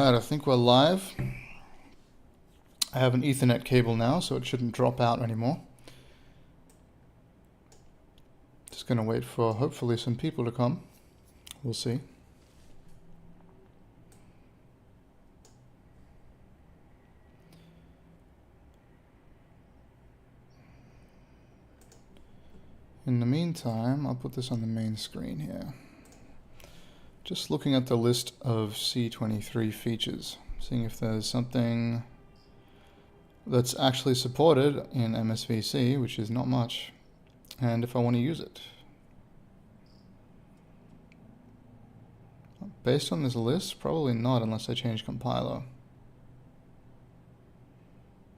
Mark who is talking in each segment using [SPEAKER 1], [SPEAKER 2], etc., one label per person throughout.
[SPEAKER 1] Alright, I think we're live. I have an Ethernet cable now, so it shouldn't drop out anymore. Just gonna wait for hopefully some people to come. We'll see. In the meantime, I'll put this on the main screen here. Just looking at the list of C23 features, seeing if there's something that's actually supported in MSVC, which is not much, and if I want to use it. Based on this list, probably not unless I change compiler.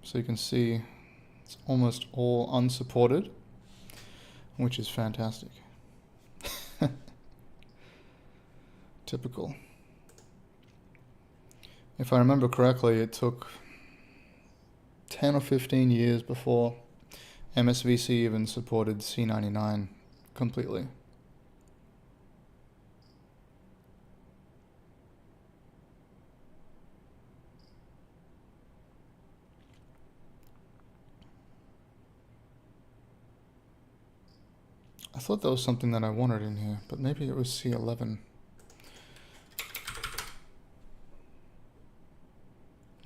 [SPEAKER 1] So you can see it's almost all unsupported, which is fantastic. Typical. If I remember correctly, it took 10 or 15 years before MSVC even supported C99 completely. I thought there was something that I wanted in here, but maybe it was C11.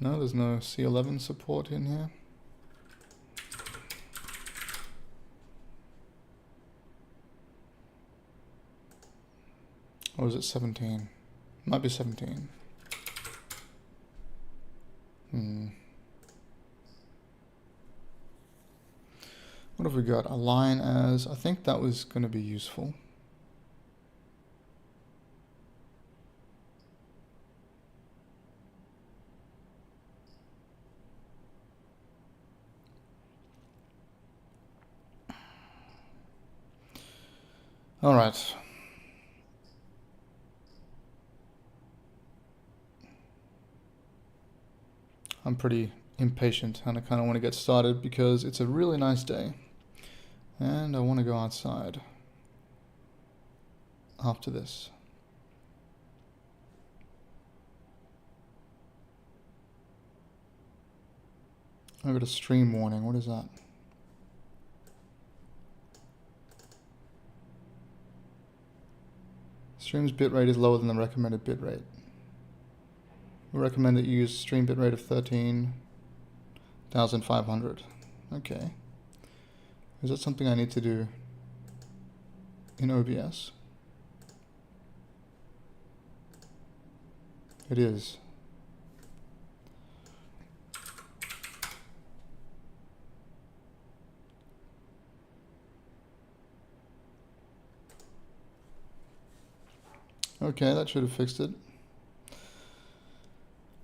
[SPEAKER 1] No, there's no C11 support in here. Or is it 17? Might be 17. What have we got? Align as, I think that was going to be useful. All right. I'm pretty impatient and I kind of want to get started because it's a really nice day and I want to go outside after this. I've got a stream warning. What is that? Stream's bitrate is lower than the recommended bitrate. We recommend that you use stream bitrate of 13,500. Okay. Is that something I need to do in OBS? It is. Okay, that should have fixed it.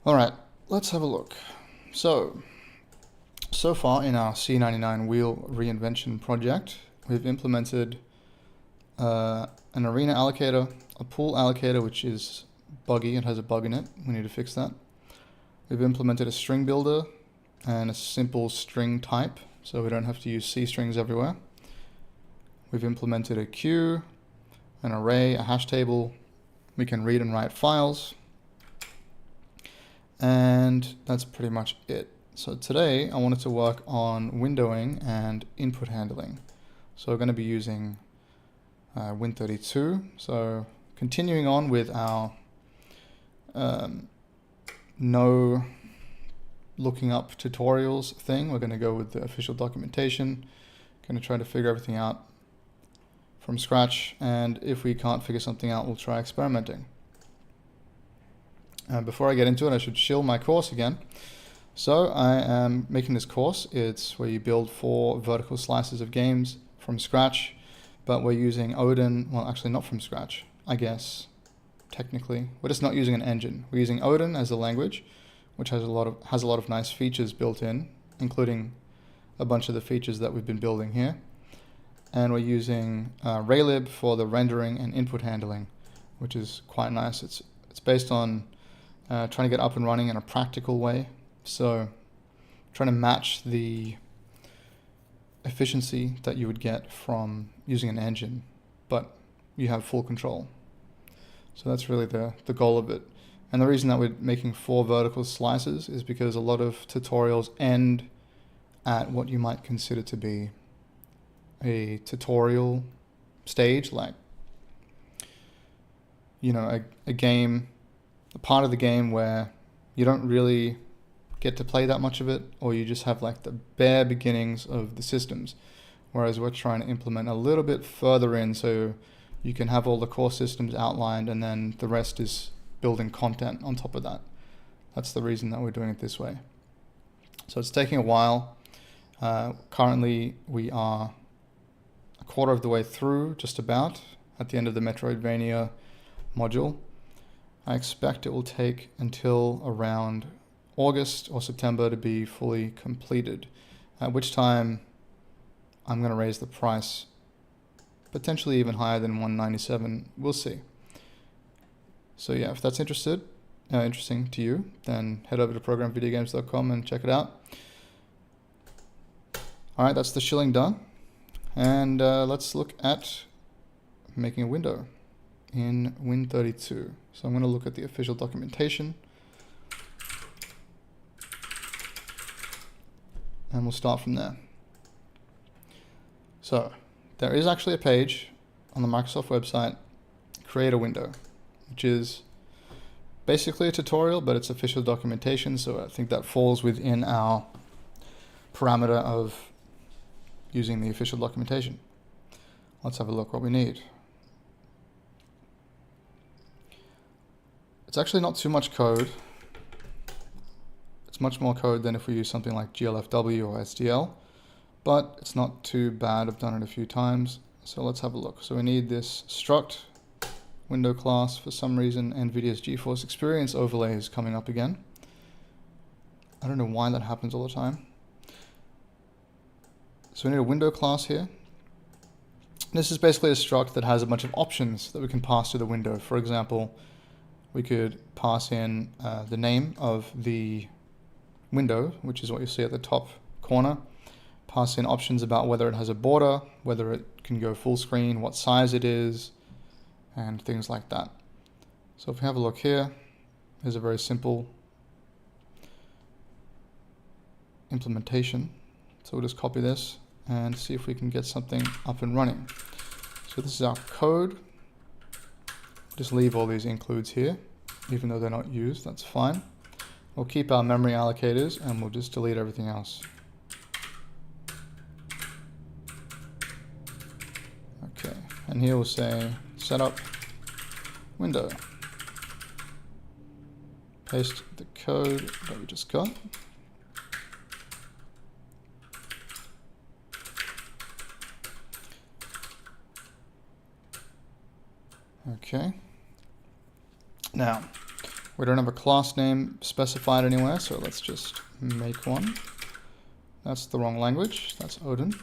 [SPEAKER 1] Alright, let's have a look. So far in our C99 wheel reinvention project, we've implemented an arena allocator, a pool allocator which is buggy, it has a bug in it, we need to fix that. We've implemented a string builder and a simple string type, so we don't have to use C strings everywhere. We've implemented a queue, an array, a hash table. We can read and write files. And that's pretty much it. So today I wanted to work on windowing and input handling. So we're going to be using Win32. So continuing on with our no looking up tutorials thing, we're going to go with the official documentation. Going to try to figure everything out from scratch, and if we can't figure something out, we'll try experimenting. Before I get into it, I should shill my course again. So I am making this course. It's where you build 4 vertical slices of games from scratch, but we're using Odin. Well, actually not from scratch, I guess. Technically, we're just not using an engine. We're using Odin as a language, which has a lot of nice features built in, including a bunch of the features that we've been building here. And we're using Raylib for the rendering and input handling, which is quite nice. It's based on trying to get up and running in a practical way. So trying to match the efficiency that you would get from using an engine, but you have full control. So that's really the goal of it. And the reason that we're making 4 vertical slices is because a lot of tutorials end at what you might consider to be a tutorial stage, like, you know, a game, a part of the game where you don't really get to play that much of it, or you just have like the bare beginnings of the systems. Whereas we're trying to implement a little bit further in, so you can have all the core systems outlined and then the rest is building content on top of that. That's the reason that we're doing it this way. So it's taking a while. Currently we are a quarter of the way through, just about, at the end of the Metroidvania module. I expect it will take until around August or September to be fully completed, at which time I'm going to raise the price potentially even higher than $197. We'll see. So yeah, if that's interesting to you, then head over to programvideogames.com and check it out. All right, that's the shilling done. And let's look at making a window in Win32. So I'm going to look at the official documentation. And we'll start from there. So there is actually a page on the Microsoft website, create a window, which is basically a tutorial, but it's official documentation. So I think that falls within our parameter of using the official documentation. Let's have a look what we need. It's actually not too much code. It's much more code than if we use something like GLFW or SDL, but it's not too bad. I've done it a few times. So let's have a look. So we need this struct window class. For some reason, NVIDIA's GeForce Experience overlay is coming up again. I don't know why that happens all the time. So we need a window class here. This is basically a struct that has a bunch of options that we can pass to the window. For example, we could pass in the name of the window, which is what you see at the top corner. Pass in options about whether it has a border, whether it can go full screen, what size it is, and things like that. So if we have a look here, here's a very simple implementation. So we'll just copy this and see if we can get something up and running. So this is our code. Just leave all these includes here, even though they're not used, that's fine. We'll keep our memory allocators and we'll just delete everything else. Okay, and here we'll say setup window. Paste the code that we just got. Okay. Now, we don't have a class name specified anywhere, so let's just make one. That's the wrong language, that's Odin.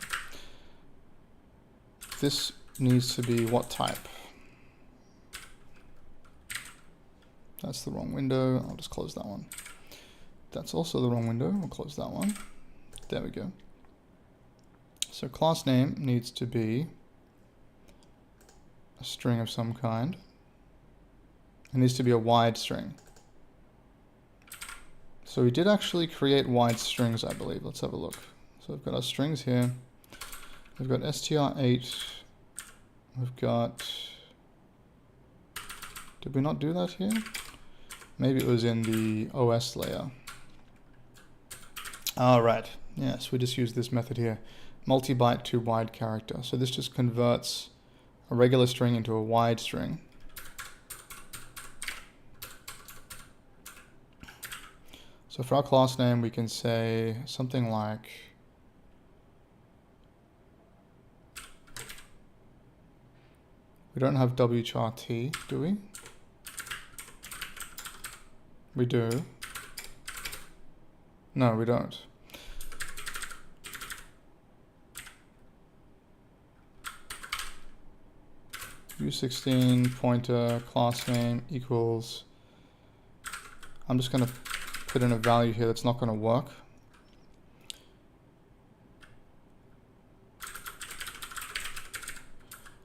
[SPEAKER 1] This needs to be what type? That's the wrong window, I'll just close that one. That's also the wrong window, we'll close that one. There we go. So class name needs to be a string of some kind. It needs to be a wide string. So we did actually create wide strings, I believe. Let's have a look. So we've got our strings here. We've got str8. We've got... Did we not do that here? Maybe it was in the OS layer. All right. Yes, we just used this method here. Multi-byte to wide character. So this just converts a regular string into a wide string. So for our class name, we can say something like we don't have wchrt, do we? We do. No, we don't. U16 pointer class name equals, I'm just going to put in a value here that's not going to work.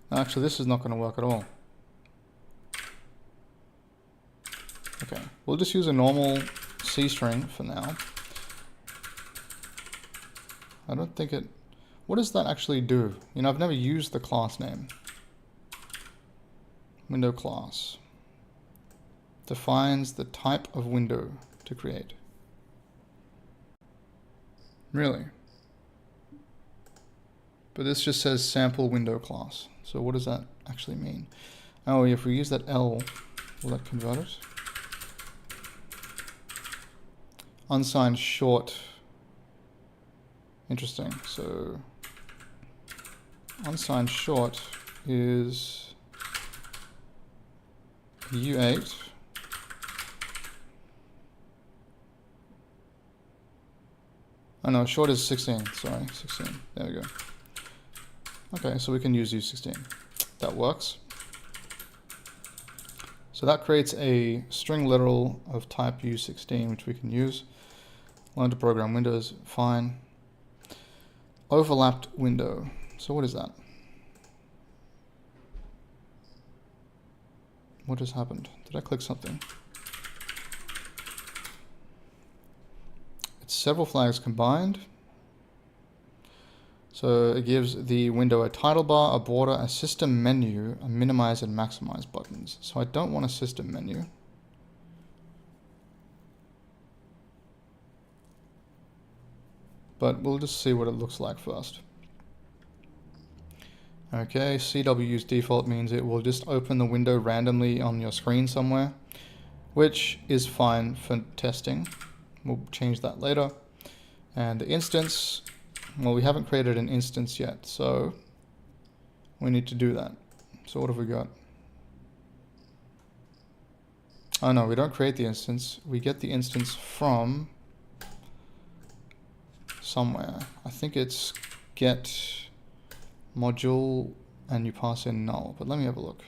[SPEAKER 1] Actually, this is not going to work at all. Okay, we'll just use a normal C string for now. I don't think it... What does that actually do? You know, I've never used the class name. Window class. Defines the type of window to create. Really? But this just says sample window class. So what does that actually mean? Oh, if we use that L, will that convert it? Unsigned short. Interesting. So unsigned short is U8. Oh no, short is 16. Sorry, 16. There we go. Okay, so we can use U16. That works. So that creates a string literal of type U16, which we can use. Learn to program windows, fine. Overlapped window. So what is that? What just happened? Did I click something? It's several flags combined. So it gives the window a title bar, a border, a system menu, a minimize and maximize buttons. So I don't want a system menu. But we'll just see what it looks like first. Okay, CW's default means it will just open the window randomly on your screen somewhere, which is fine for testing. We'll change that later. And the instance, well, we haven't created an instance yet, so we need to do that. So what have we got? Oh no, we don't create the instance. We get the instance from somewhere. I think it's get module and you pass in null, but let me have a look.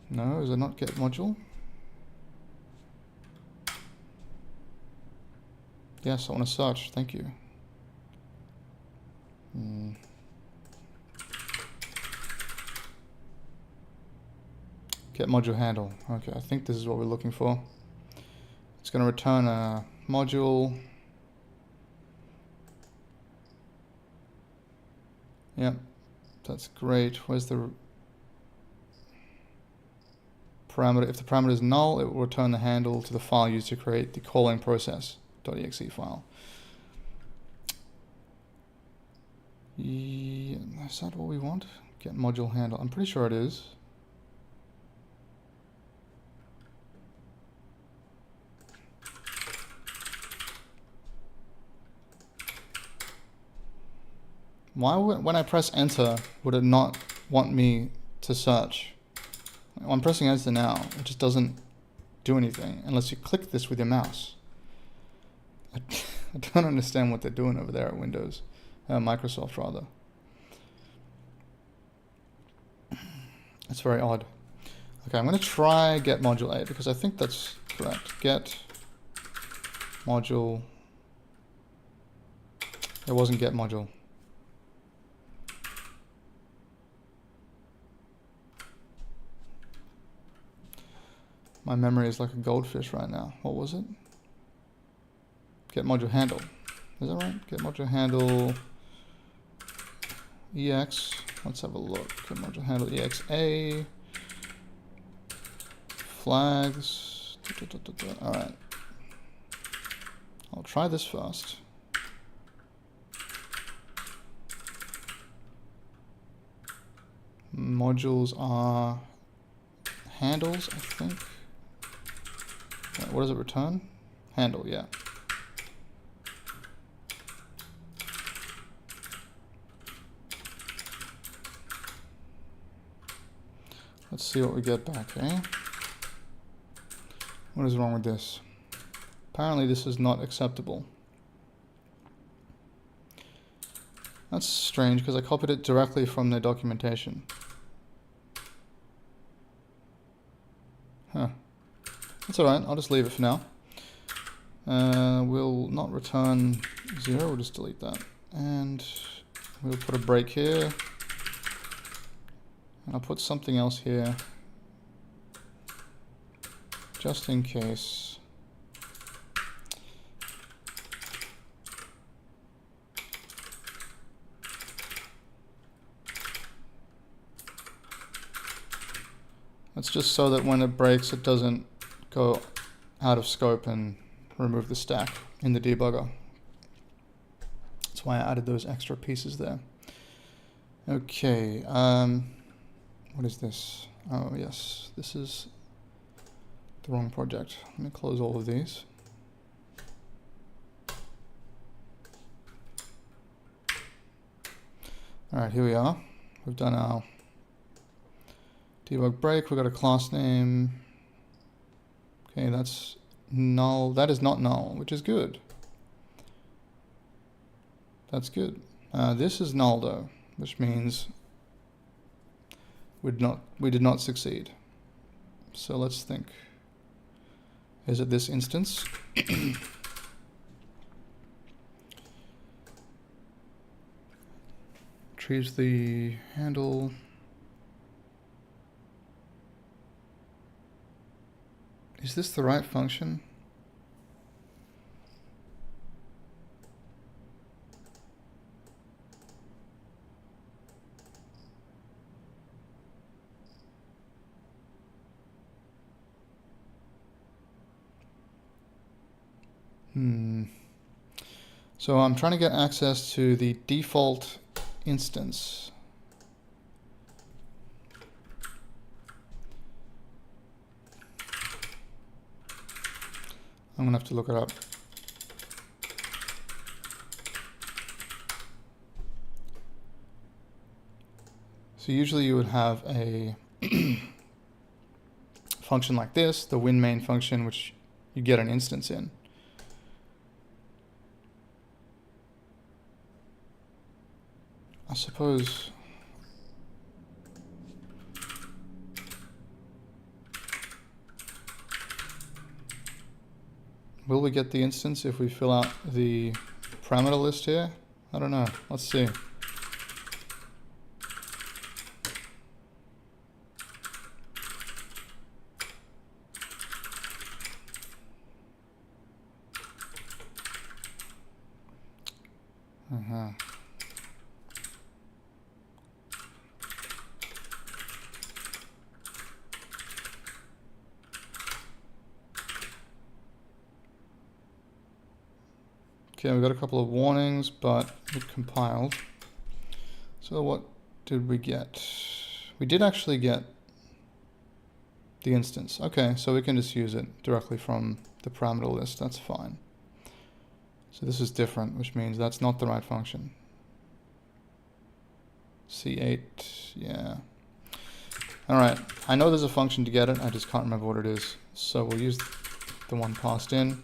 [SPEAKER 1] No, is it not get module? Yes, I want to search, thank you. Get module handle. Okay, I think this is what we're looking for. It's going to return a module. Yep, that's great. Where's the parameter? If the parameter is null, it will return the handle to the file used to create the calling process.exe file. Yeah, is that what we want? Get module handle. I'm pretty sure it is. Why would, when I press enter, would it not want me to search? I'm pressing enter now, it just doesn't do anything unless you click this with your mouse. I don't understand what they're doing over there at Windows, Microsoft rather. It's very odd. Okay, I'm going to try get module A because I think that's correct. Get module. It wasn't get module. My memory is like a goldfish right now. What was it? Get module handle. Is that right? Get module handle EX. Let's have a look. Get module handle EXA. Flags. Alright. I'll try this first. Modules are handles, I think. Wait, what does it return? Handle, yeah. Let's see what we get back, eh? What is wrong with this? Apparently this is not acceptable. That's strange because I copied it directly from their documentation. Huh. That's alright, I'll just leave it for now. We'll not return 0, we'll just delete that. And we'll put a break here. And I'll put something else here, just in case. That's just so that when it breaks, it doesn't go out of scope and remove the stack in the debugger. That's why I added those extra pieces there. Okay, what is this? Oh yes, this is the wrong project. Let me close all of these. Alright, here we are. We've done our debug break. We've got a class name. Okay, that's null. That is not null, which is good. That's good. This is null though, which means we did not succeed. So let's think. Is it this instance? Retrieves the handle. Is this the right function? So I'm trying to get access to the default instance. I'm gonna have to look it up. So usually you would have a function like this, the win main function, which you get an instance in. I suppose will we get the instance if we fill out the parameter list here? I don't know. Let's see. Okay, we got a couple of warnings, but it compiled. So what did we get? We did actually get the instance. Okay, so we can just use it directly from the parameter list. That's fine. So this is different, which means that's not the right function. C8, yeah. All right, I know there's a function to get it. I just can't remember what it is. So we'll use the one passed in.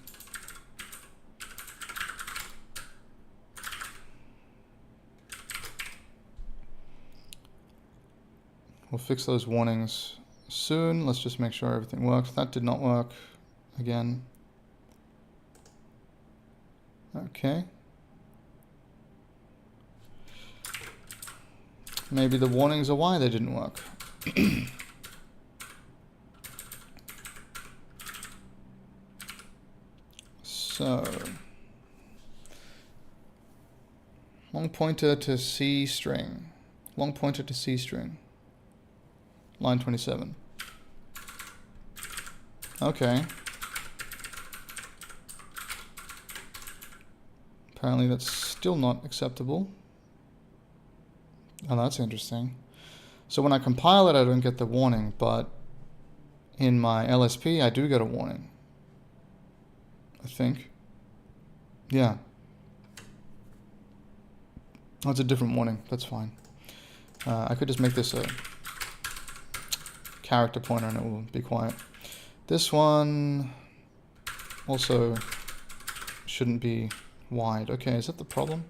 [SPEAKER 1] We'll fix those warnings soon. Let's just make sure everything works. That did not work again. Okay. Maybe the warnings are why they didn't work. So, long pointer to C string. Long pointer to C string. Line 27. Okay. Apparently that's still not acceptable. Oh, that's interesting. So when I compile it, I don't get the warning, but in my LSP, I do get a warning. I think. Yeah. That's a different warning. That's fine. I could just make this a character pointer and it will be quiet. This one also shouldn't be wide. Okay, is that the problem?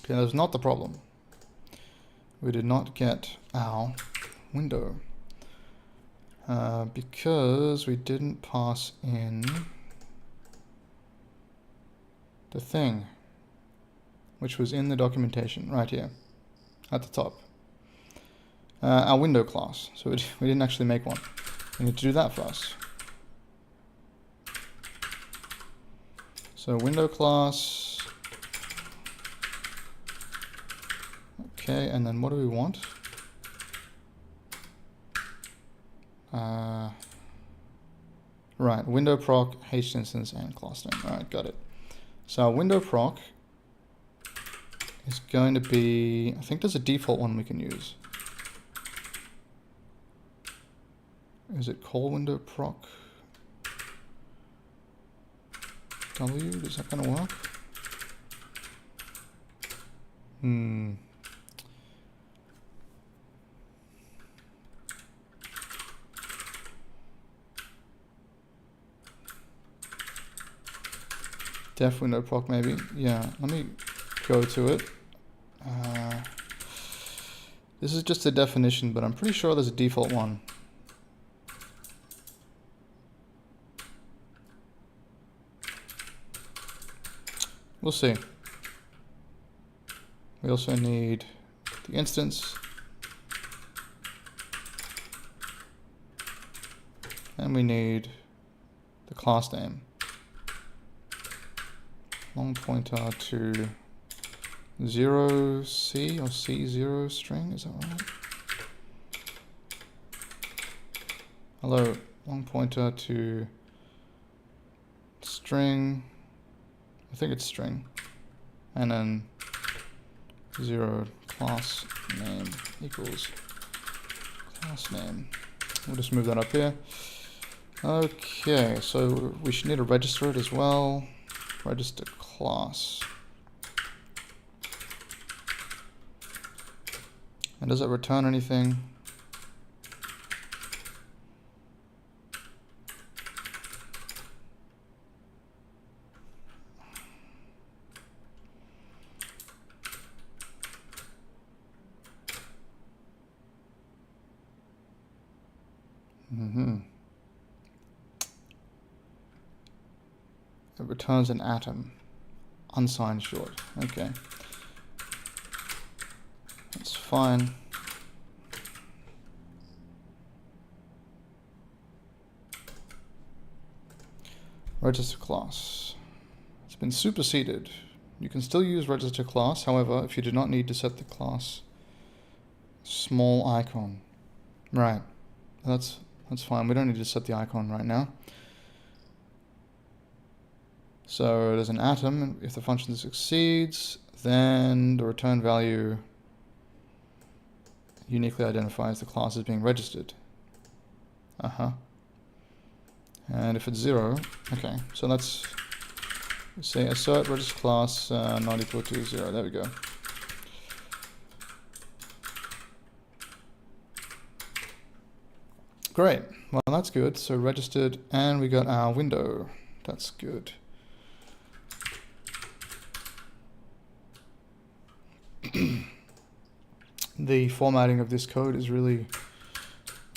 [SPEAKER 1] Okay, that's not the problem. We did not get our window because we didn't pass in the thing, which was in the documentation right here. at the top. Our window class. So we didn't actually make one. We need to do that first. So window class. Okay, and then what do we want? Right, window proc, H instance, and class name. Alright, got it. So our window proc is going to be, I think there's a default one we can use. Is it call window proc W? Is that gonna work? Def window proc maybe. Yeah, let me go to it. This is just a definition, but I'm pretty sure there's a default one. We'll see. We also need the instance. And we need the class name. Long pointer to 0C or C0 string, is that right? Hello, long pointer to string, I think it's string, and then 0 class name equals class name. We'll just move that up here. Okay, so we should need to register it as well. Register class. And does it return anything? It returns an atom, unsigned short. Okay, that's fine. Register class. It's been superseded. You can still use register class, however, if you do not need to set the class small icon. Right, that's fine. We don't need to set the icon right now. So there's an atom, and if the function succeeds, then the return value uniquely identifies the class as being registered. And if it's 0, okay, so let's say assert register class not equal to 0. There we go. Great, well that's good. So registered, and we got our window. That's good. The formatting of this code is really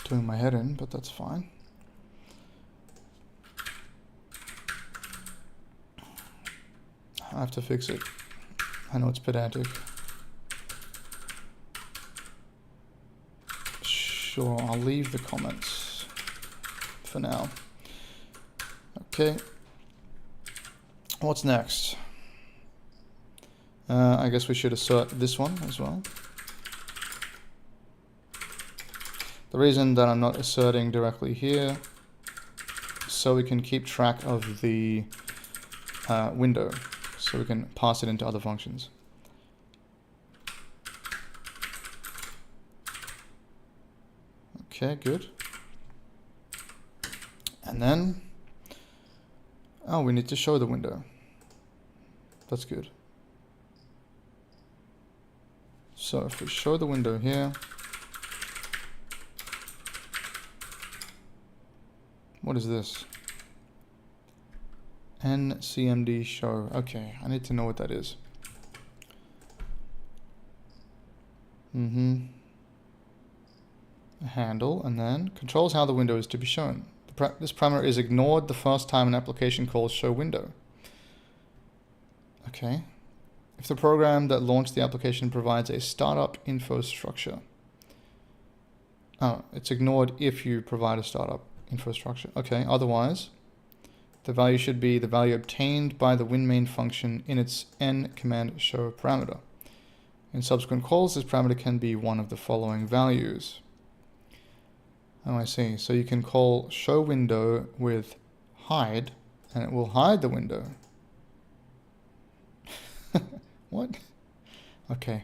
[SPEAKER 1] doing my head in, but that's fine. I have to fix it. I know it's pedantic. Sure, I'll leave the comments for now. Okay. What's next? I guess we should assert this one as well. The reason that I'm not asserting directly here is so we can keep track of the window, so we can pass it into other functions. Okay, good. And then, oh, we need to show the window. That's good. So if we show the window here, what is this? NCMD show. Okay, I need to know what that is. A handle, and then controls how the window is to be shown. This parameter is ignored the first time an application calls show window. Okay. if the program that launched the application provides a startup info structure. Oh, it's ignored if you provide a startup info structure. Okay, otherwise, the value should be the value obtained by the winMain function in its n command show parameter. In subsequent calls, this parameter can be one of the following values. Oh, I see. So you can call show window with hide, and it will hide the window. What? Okay.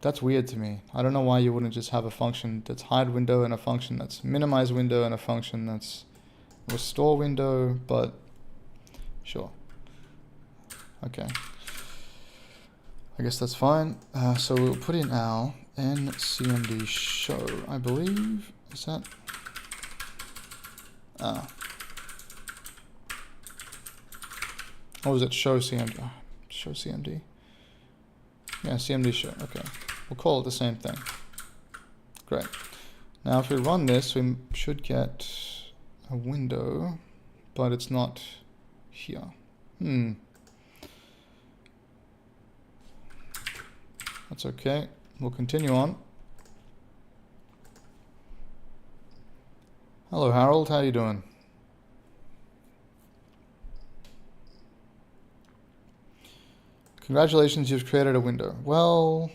[SPEAKER 1] That's weird to me. I don't know why you wouldn't just have a function that's hide window and a function that's minimize window and a function that's restore window, but sure. Okay. I guess that's fine. So we'll put in our ncmd show, I believe. Is that? Or was it show cmd? Show cmd? Yeah, cmd show. Okay. We'll call it the same thing. Great. Now if we run this, we should get a window, but it's not here. That's okay. We'll continue on. Hello Harold, how you doing? Congratulations, you've created a window. Well,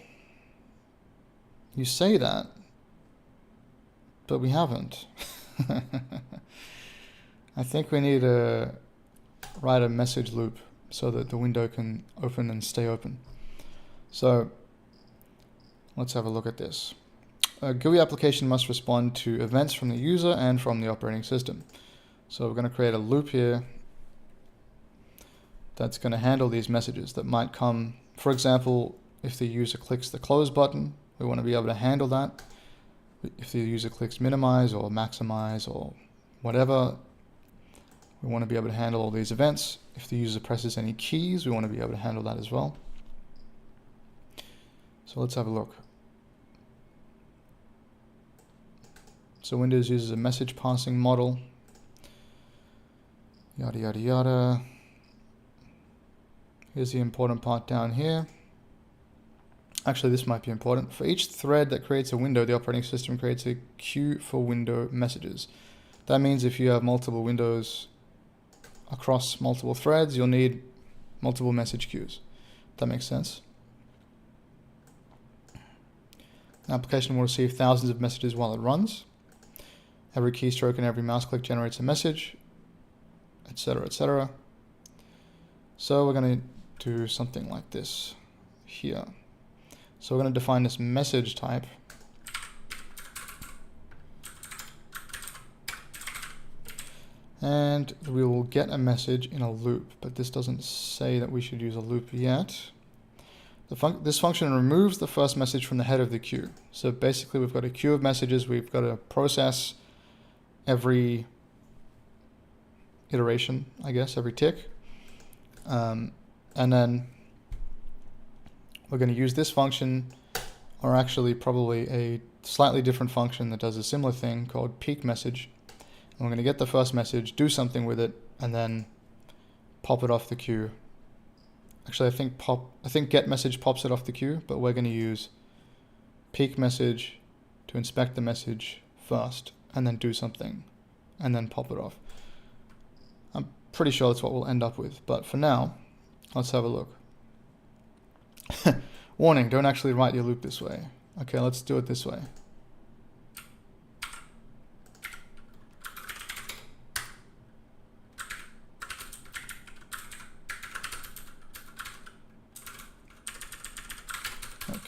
[SPEAKER 1] you say that, but we haven't. I think we need to write a message loop so that the window can open and stay open. So let's have a look at this. A GUI application must respond to events from the user and from the operating system. So we're going to create a loop here that's going to handle these messages that might come. For example, if the user clicks the close button, we want to be able to handle that. If the user clicks minimize or maximize or whatever, we want to be able to handle all these events. If the user presses any keys, we want to be able to handle that as well. So let's have a look. So Windows uses a message passing model. Yada, yada, yada. Here's the important part down here. Actually, this might be important. For each thread that creates a window, the operating system creates a queue for window messages. That means if you have multiple windows across multiple threads, you'll need multiple message queues. That makes sense. An application will receive thousands of messages while it runs. Every keystroke and every mouse click generates a message, etc., etc. So we're going to do something like this here. So we're going to define this message type. And we will get a message in a loop, but this doesn't say that we should use a loop yet. This function removes the first message from the head of the queue. So basically we've got a queue of messages we've got to process every iteration, I guess, every tick. And then we're going to use this function, or actually probably a slightly different function that does a similar thing called peak message. And we're going to get the first message, do something with it, and then pop it off the queue. Actually, I think get message pops it off the queue, but we're going to use peak message to inspect the message first, and then do something, and then pop it off. I'm pretty sure that's what we'll end up with, but for now, let's have a look. Warning, don't actually write your loop this way. Okay, let's do it this way.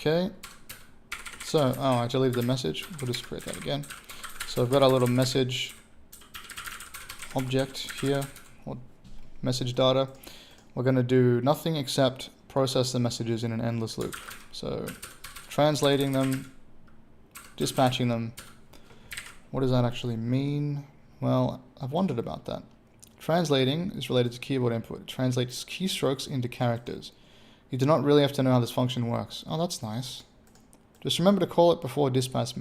[SPEAKER 1] Okay, so, I deleted the message. We'll just create that again. So I've got our little message object here, or message data. We're going to do nothing except process the messages in an endless loop. So translating them, dispatching them. What does that actually mean? Well, I've wondered about that. Translating is related to keyboard input. It translates keystrokes into characters. You do not really have to know how this function works. Oh, that's nice. Just remember to call it before dispatch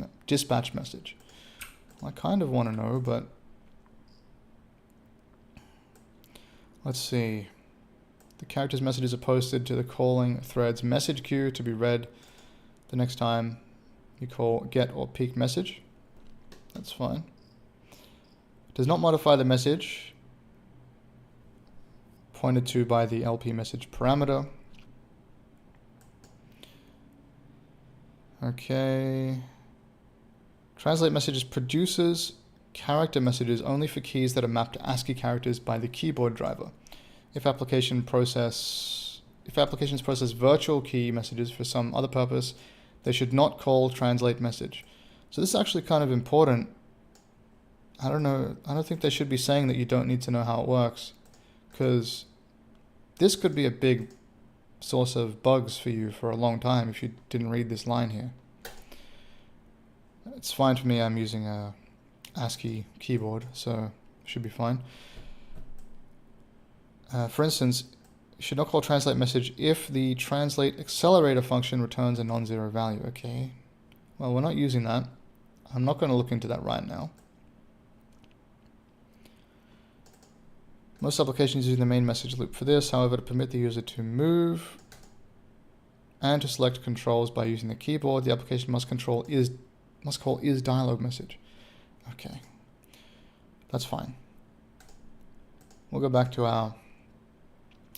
[SPEAKER 1] message. I kind of want to know, but let's see. The character's messages are posted to the calling thread's message queue to be read the next time you call get or peek message. That's fine. Does not modify the message pointed to by the LP message parameter. Okay. Translate messages produces character messages only for keys that are mapped to ASCII characters by the keyboard driver. If applications process virtual key messages for some other purpose, they should not call translate message. So this is actually kind of important. I don't know. I don't think they should be saying that you don't need to know how it works, because this could be a big source of bugs for you for a long time if you didn't read this line here. It's fine for me. I'm using a ASCII keyboard, so it should be fine. For instance, you should not call translate message if the translate accelerator function returns a non-zero value. Okay, well, we're not using that. I'm not going to look into that right now. Most applications use the main message loop for this. However, to permit the user to move and to select controls by using the keyboard, the application must call is dialog message. Okay, that's fine. We'll go back to our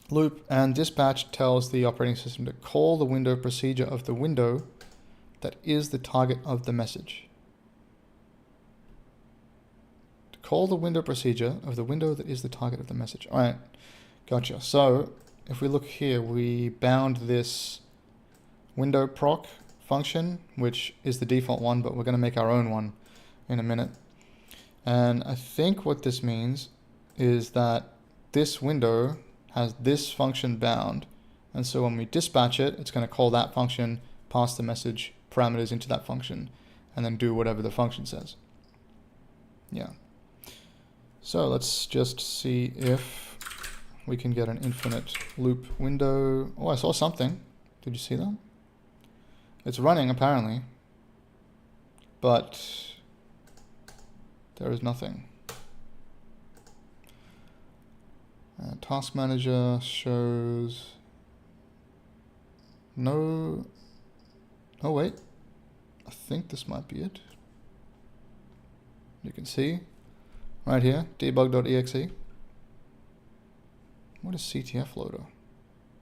[SPEAKER 1] loop, and dispatch tells the operating system to call the window procedure of the window that is the target of the message. Call the window procedure of the window that is the target of the message. All right, gotcha. So if we look here, we bound this window proc function, which is the default one, but we're going to make our own one in a minute. And I think what this means is that this window has this function bound. And so when we dispatch it, it's going to call that function, pass the message parameters into that function, and then do whatever the function says. Yeah. So let's just see if we can get an infinite loop window. Oh, I saw something. Did you see that? It's running apparently, but there is nothing. Task manager shows no. Oh wait, I think this might be it. You can see right here, debug.exe. What is CTF loader?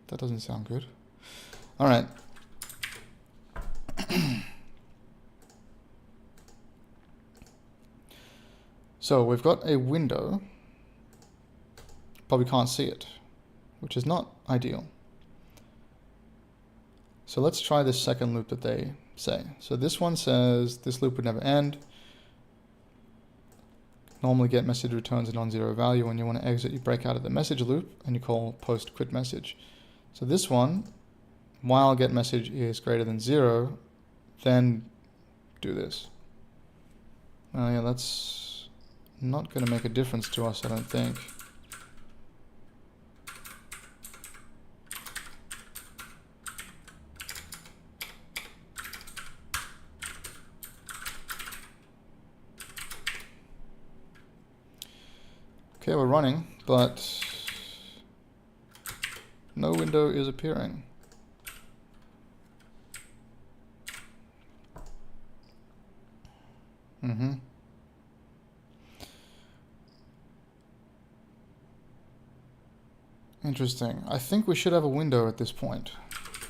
[SPEAKER 1] That doesn't sound good. All right. So we've got a window, but we can't see it, which is not ideal. So let's try this second loop that they say. So this one says this loop would never end. Normally get message returns a non-zero value. When you want to exit, you break out of the message loop and you call post quit message. So this one, while get message is greater than 0, then do this. Oh yeah, that's not going to make a difference to us, I don't think. Okay, we're running, but no window is appearing. Interesting. I think we should have a window at this point.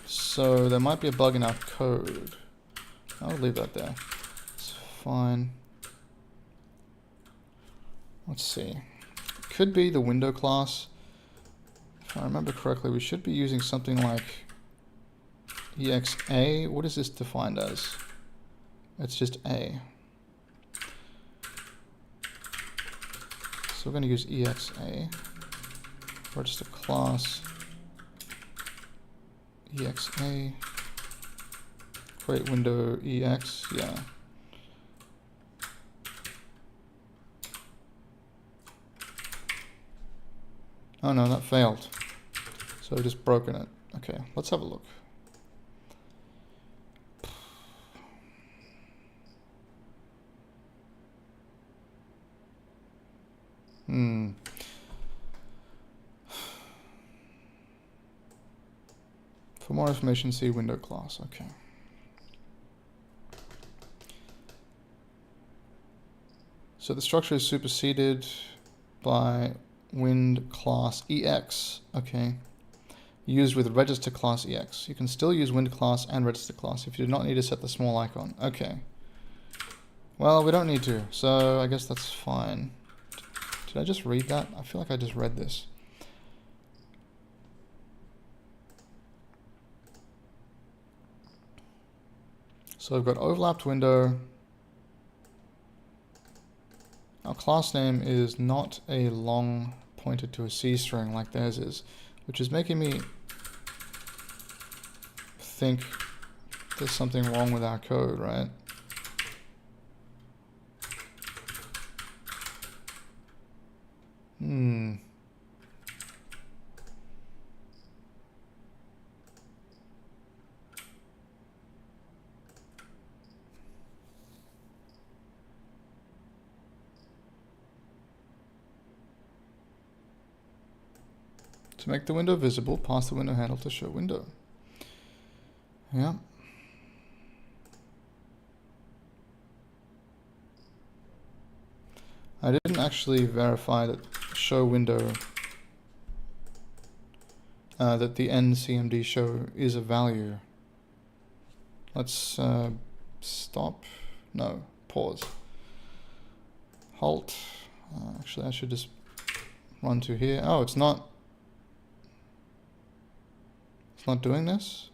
[SPEAKER 1] So there might be a bug in our code. I'll leave that there. It's fine. Let's see. Could be the window class. If I remember correctly, we should be using something like exa. What is this defined as? It's just a. So we're going to use exa. Register class exa. Create window ex. Yeah. Oh no, that failed. So I've just broken it. Okay, let's have a look. For more information, see window class. Okay. So the structure is superseded by wind class EX. Okay. Used with register class EX. You can still use wind class and register class if you do not need to set the small icon. Okay. Well, we don't need to, so I guess that's fine. Did I just read that? I feel like I just read this. So I've got overlapped window. Our class name is not a long pointer to a C string like theirs is, which is making me think there's something wrong with our code, right? To make the window visible, pass the window handle to show window. Yeah. I didn't actually verify that show window, that the end CMD show is a value. Let's stop. No, pause. Halt. Actually, I should just run to here. Oh, it's not. It's not doing this?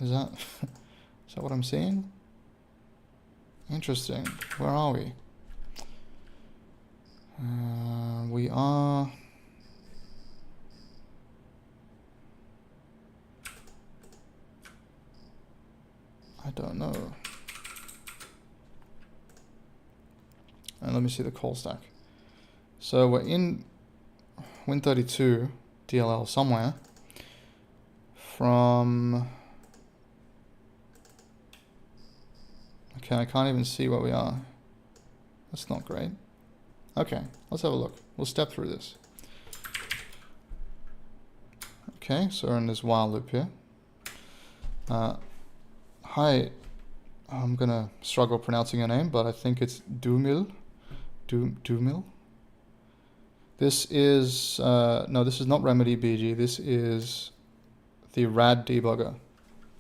[SPEAKER 1] Is that is that what I'm seeing? Interesting. Where are we? We are... I don't know. And let me see the call stack. So we're in Win32 DLL somewhere. From... Okay, I can't even see where we are. That's not great. Okay, let's have a look. We'll step through this. Okay, so we're in this while loop here. Hi, I'm gonna struggle pronouncing your name, but I think it's Dumil. Dumil. This is, no, this is not Remedy BG. This is the RAD debugger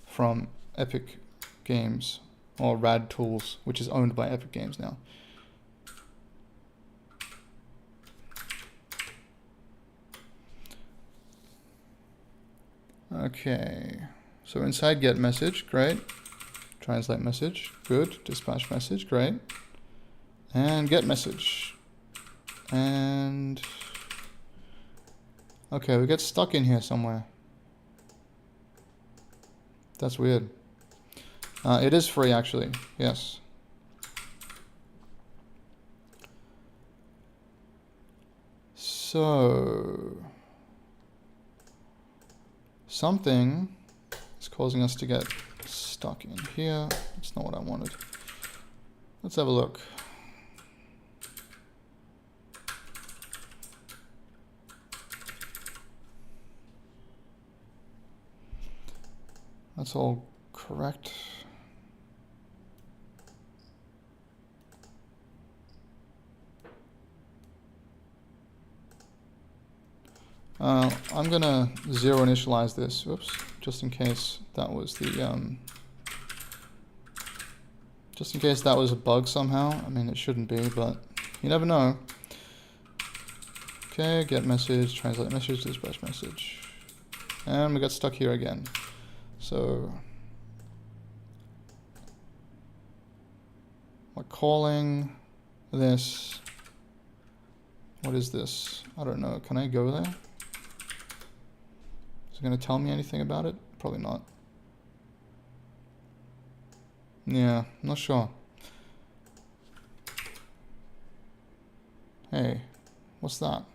[SPEAKER 1] from Epic Games, or RAD Tools, which is owned by Epic Games now. Okay, so inside get message, great. Translate message, good. Dispatch message, great. And get message. And... okay, we get stuck in here somewhere. That's weird. It is free, actually. Yes. So... something is causing us to get stuck in here. That's not what I wanted. Let's have a look. That's all correct. I'm gonna zero initialize this, whoops, just in case that was the, just in case that was a bug somehow. I mean, it shouldn't be, but you never know. Okay, get message, translate message, dispatch message. And we got stuck here again. So, we're calling this, what is this? I don't know, can I go there? Is it going to tell me anything about it? Probably not. Yeah, not sure. Hey, what's that?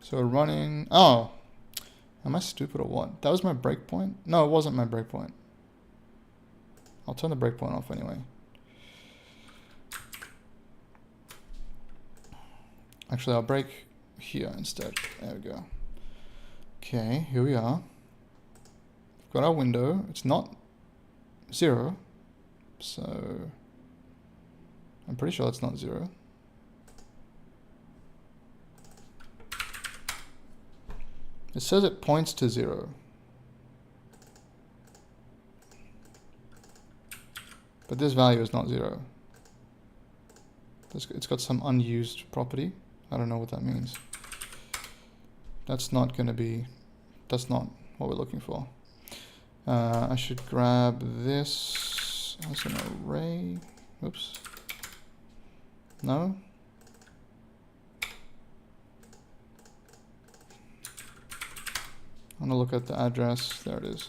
[SPEAKER 1] So running... oh! Am I stupid or what? That was my breakpoint? No, it wasn't my breakpoint. I'll turn the breakpoint off anyway. Actually, I'll break here instead. There we go. Okay, here we are. We've got our window. It's not 0, so I'm pretty sure it's not 0. It says it points to 0. But this value is not 0. It's got some unused property. I don't know what that means. That's not going to be, that's not what we're looking for. I should grab this as an array. Oops. No? I'm going to look at the address. There it is.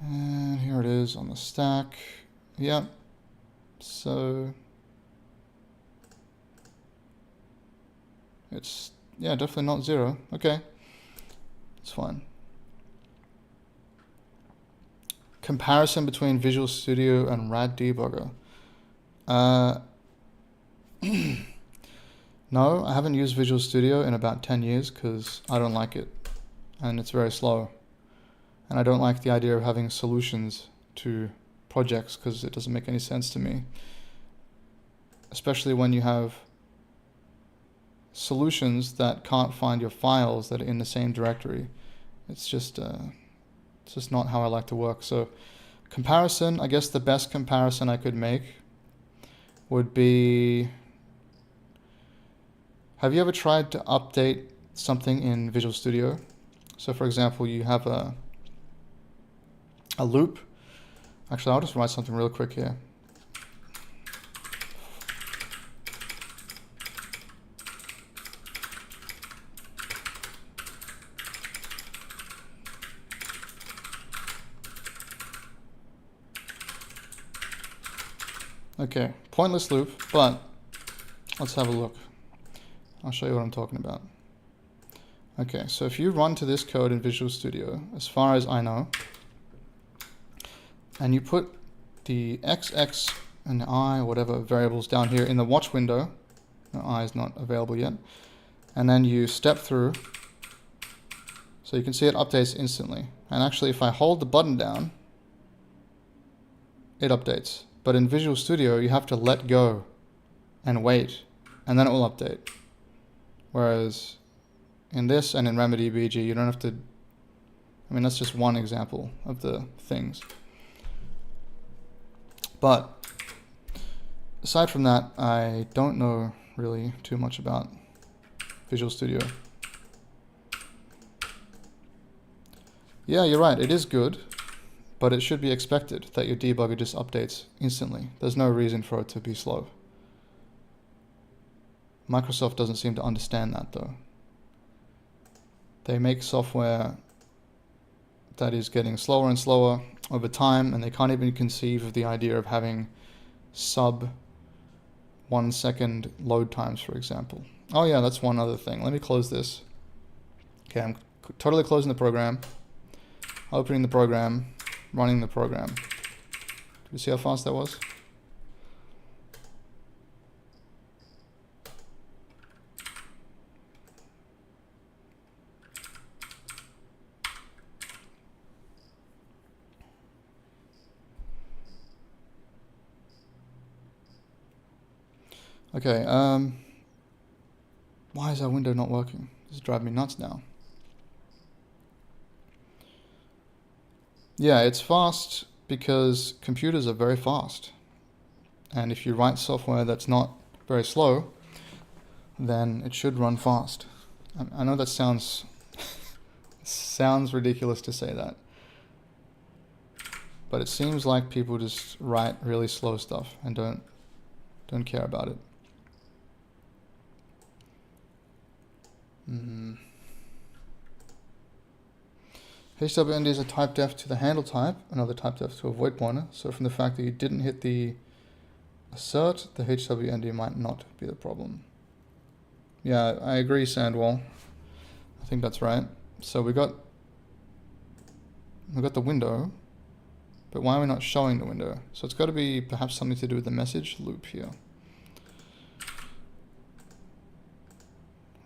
[SPEAKER 1] And here it is on the stack. Yep. So it's, yeah, definitely not 0. Okay. It's fine. Comparison between Visual Studio and RAD Debugger. No, I haven't used Visual Studio in about 10 years because I don't like it. And it's very slow. And I don't like the idea of having solutions to projects because it doesn't make any sense to me. Especially when you have solutions that can't find your files that are in the same directory. It's just not how I like to work. So comparison, I guess the best comparison I could make would be, have you ever tried to update something in Visual Studio? So for example, you have a loop. Actually, I'll just write something real quick here. Okay, pointless loop, but let's have a look. I'll show you what I'm talking about. Okay, so if you run to this code in Visual Studio, as far as I know, and you put the XX and I, whatever variables down here in the watch window, no, I is not available yet, and then you step through, so you can see it updates instantly. And actually, if I hold the button down, it updates. But in Visual Studio, you have to let go and wait, and then it will update. Whereas in this and in RemedyBG, you don't have to, I mean, that's just one example of the things. But aside from that, I don't know really too much about Visual Studio. Yeah, you're right, it is good, but it should be expected that your debugger just updates instantly. There's no reason for it to be slow. Microsoft doesn't seem to understand that though. They make software that is getting slower and slower over time, and they can't even conceive of the idea of having sub 1 second load times, for example. Oh yeah, that's one other thing. Let me close this. Okay, I'm totally closing the program, opening the program, running the program. Do you see how fast that was? Okay, why is our window not working? This is driving me nuts now. Yeah, it's fast because computers are very fast. And if you write software that's not very slow, then it should run fast. I know that sounds ridiculous to say that. But it seems like people just write really slow stuff and don't care about it. HWND is a type def to the handle type, another type def to a void pointer. So from the fact that you didn't hit the assert, the HWND might not be the problem. Yeah, I agree, Sandwall. I think that's right. So we got the window, but why are we not showing the window? So it's got to be perhaps something to do with the message loop here.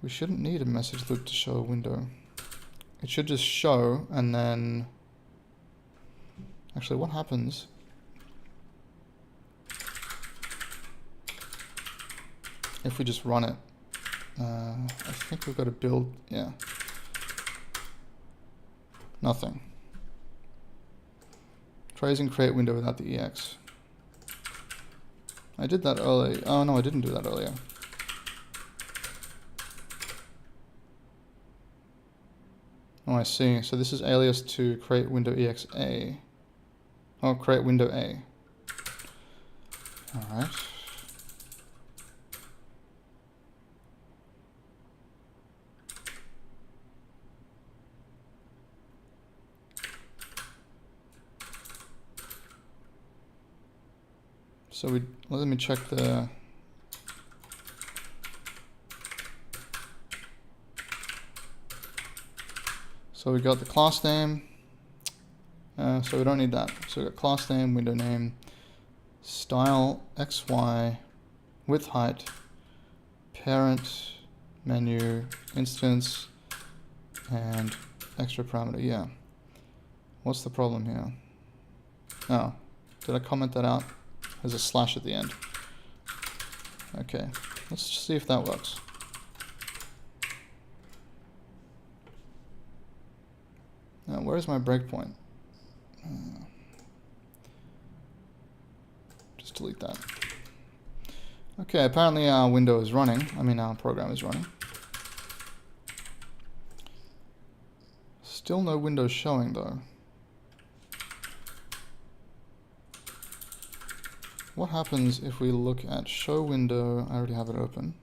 [SPEAKER 1] we shouldn't need a message loop to show a window. It should just show, and then actually what happens if we just run it? I think we've got to build, yeah. Nothing. Try using create window without the EX. I did that earlier. Oh no, I didn't do that earlier. Oh, I see. So this is alias to create window exa. Oh, create window A. All right. So let me check the. So we got the class name. So we don't need that. So we got class name, window name, style XY, width height, parent, menu, instance, and extra parameter. Yeah. What's the problem here? Oh, did I comment that out? There's a slash at the end. Okay, let's see if that works. Now, where's my breakpoint? Just delete that. Okay, apparently our window is running. I mean, our program is running. Still no window showing though. What happens if we look at show window? I already have it open.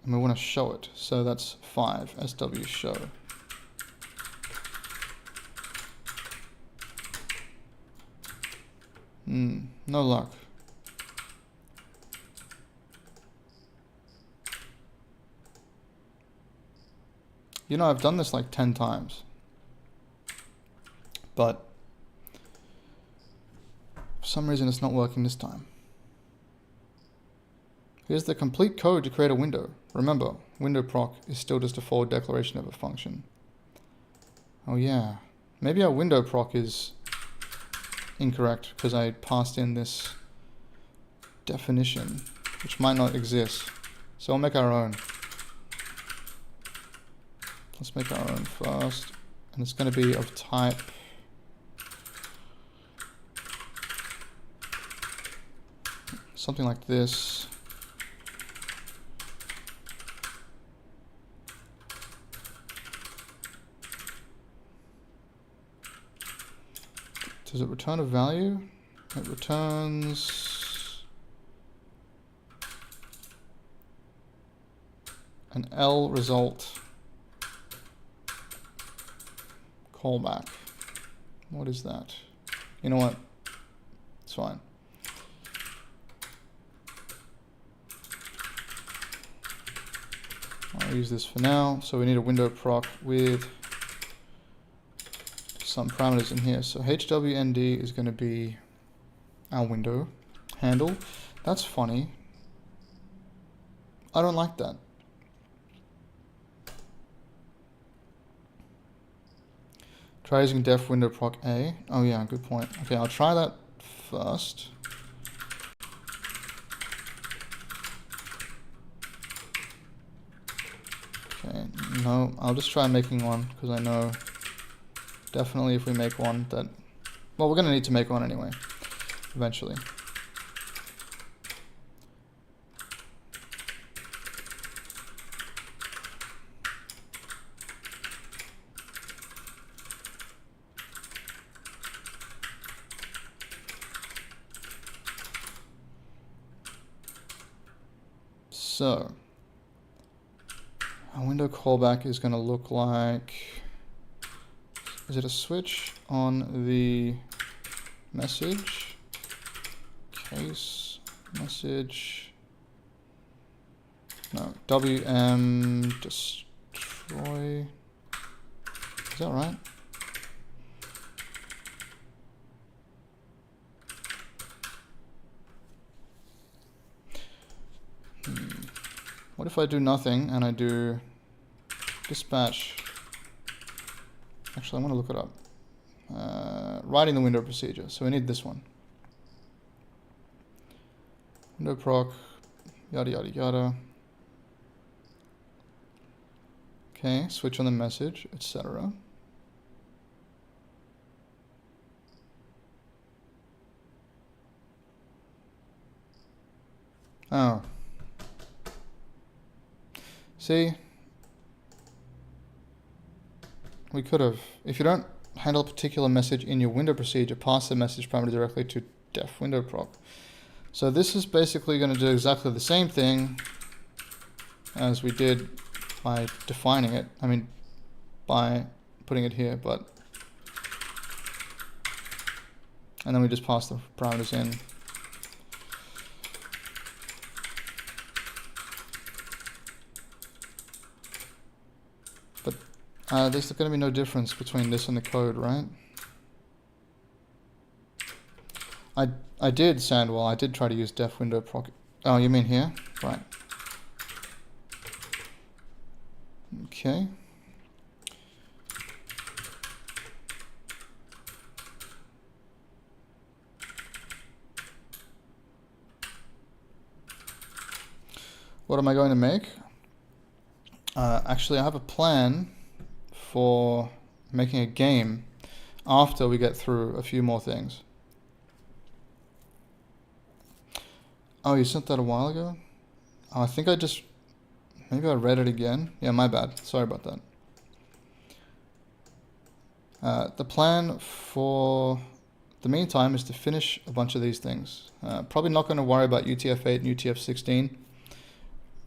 [SPEAKER 1] And we want to show it. So that's 5, SW show. No luck. You know, I've done this like 10 times. But for some reason it's not working this time. Here's the complete code to create a window. Remember, window proc is still just a forward declaration of a function. Oh yeah, maybe our window proc is incorrect because I passed in this definition, which might not exist. So I'll make our own. Let's make our own first, and it's going to be of type something like this. Does it return a value? It returns an L result callback. What is that? You know what? It's fine. I'll use this for now. So we need a window proc with some parameters in here. So HWND is going to be our window handle. That's funny. I don't like that. Try using def window proc A. Oh yeah, good point. Okay, I'll try that first. Okay, no, I'll just try making one because I know definitely if we make one that, well, we're going to need to make one anyway, eventually. So, our window callback is going to look like, is it a switch on the message, case, message, no, WM destroy, is that right? What if I do nothing and I do dispatch? Actually, I want to look it up. Writing the window procedure. So we need this one. Window proc, yada yada yada. Okay, switch on the message, etc. Oh. See? We could have, if you don't handle a particular message in your window procedure, pass the message parameter directly to def window proc. So this is basically going to do exactly the same thing as we did by defining it. I mean, by putting it here, but... And then we just pass the parameters in. But there's going to be no difference between this and the code, right? I did Sandwall. I did try to use def window proc. Oh, you mean here? Right. Okay. What am I going to make? Actually, I have a plan for making a game after we get through a few more things. Oh, you sent that a while ago? Oh, I think I just... Maybe I read it again. Yeah, my bad. Sorry about that. The plan for the meantime is to finish a bunch of these things. Probably not going to worry about UTF-8 and UTF-16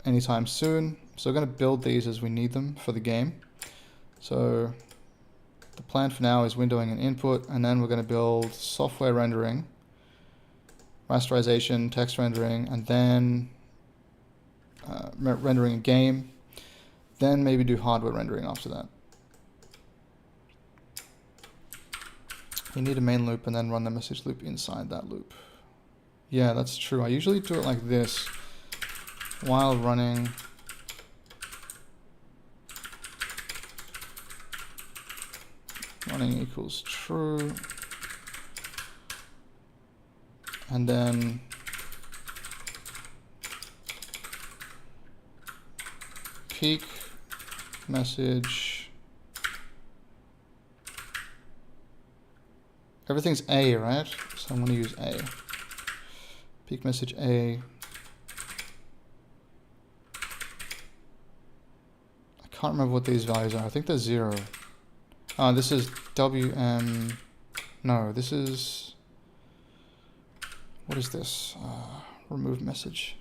[SPEAKER 1] anytime soon. So we're going to build these as we need them for the game. So the plan for now is windowing and input, and then we're going to build software rendering, rasterization, text rendering, and then rendering a game. Then maybe do hardware rendering after that. We need a main loop and then run the message loop inside that loop. Yeah, that's true. I usually do it like this while running. Running equals true. And then peak message. Everything's A, right? So I'm going to use A. Peak message A. I can't remember what these values are. I think they're 0. This is WM. No, this is... What is this? Remove message.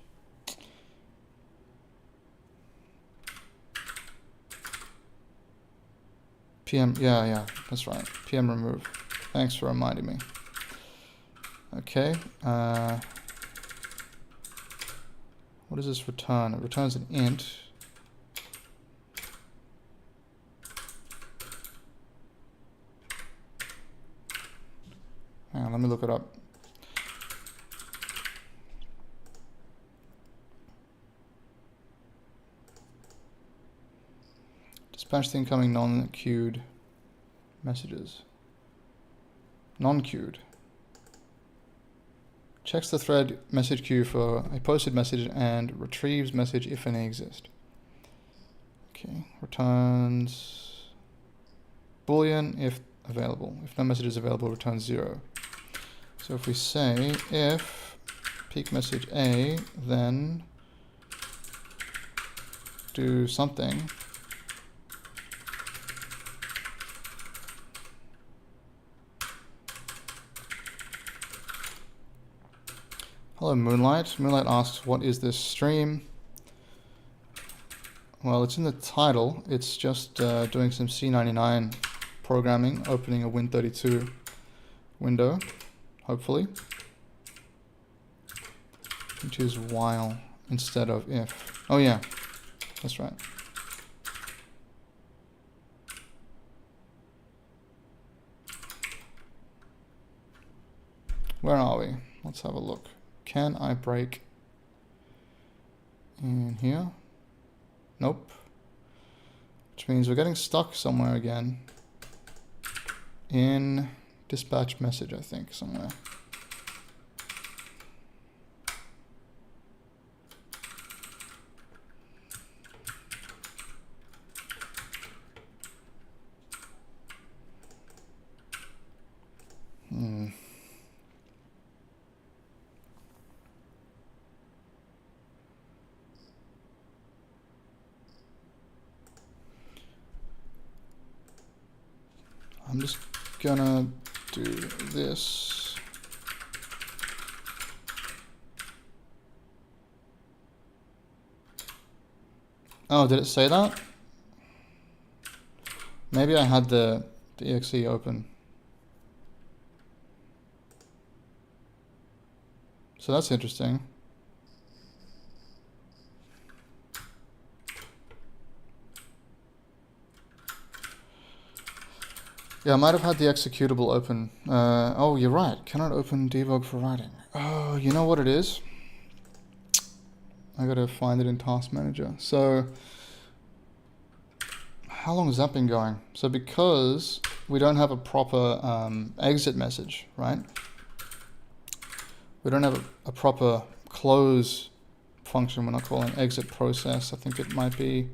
[SPEAKER 1] PM, yeah, that's right. PM remove. Thanks for reminding me. Okay. What does this return? It returns an int. Hang on, let me look it up. Dispatch the incoming non-queued messages. Non-queued. Checks the thread message queue for a posted message and retrieves message if any exist. Okay, returns Boolean if available. If no message is available, returns 0. So if we say if peak message A, then do something. Hello Moonlight. Moonlight asks, what is this stream? Well, it's in the title. It's just doing some C99 programming, opening a Win32 window, hopefully. Which is while instead of if. Oh yeah, that's right. Where are we? Let's have a look. Can I break in here? Nope. Which means we're getting stuck somewhere again. In dispatch message, I think, somewhere. I'm just gonna do this. Oh, did it say that? Maybe I had the exe open. So that's interesting. Yeah, I might have had the executable open. Oh, you're right. Cannot open debug for writing. Oh, you know what it is? I gotta find it in Task Manager. So, how long has that been going? So because we don't have a proper exit message, right? We don't have a proper close function. We're not calling exit process. I think it might be.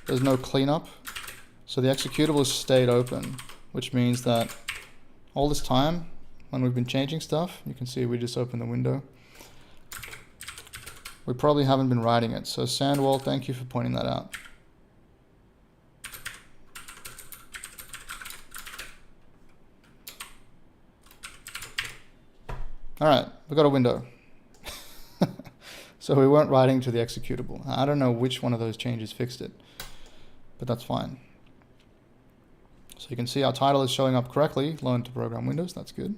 [SPEAKER 1] There's no cleanup. So the executable has stayed open, which means that all this time, when we've been changing stuff, you can see we just opened the window. We probably haven't been writing it. So Sandwall, thank you for pointing that out. All right, we got a window. So we weren't writing to the executable. I don't know which one of those changes fixed it, but that's fine. So you can see our title is showing up correctly. Learn to program Windows, that's good.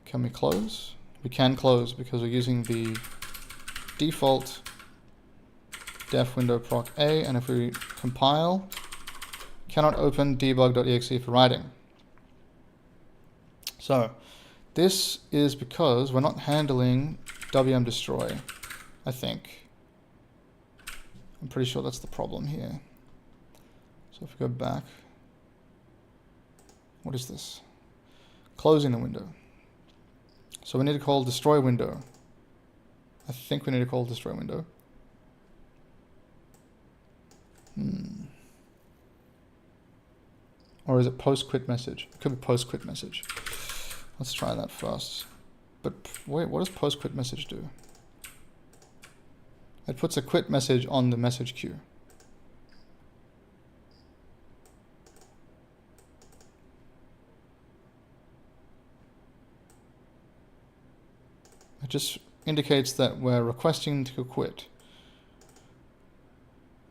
[SPEAKER 1] Can we close? We can close because we're using the default def window proc A, and if we compile, cannot open debug.exe for writing. So this is because we're not handling wm destroy, I think. I'm pretty sure that's the problem here. So if we go back, what is this? Closing the window. So we need to call destroy window. I think we need to call destroy window. Or is it post quit message? It could be post quit message. Let's try that first. But wait, what does post quit message do? It puts a quit message on the message queue. It just indicates that we're requesting to quit.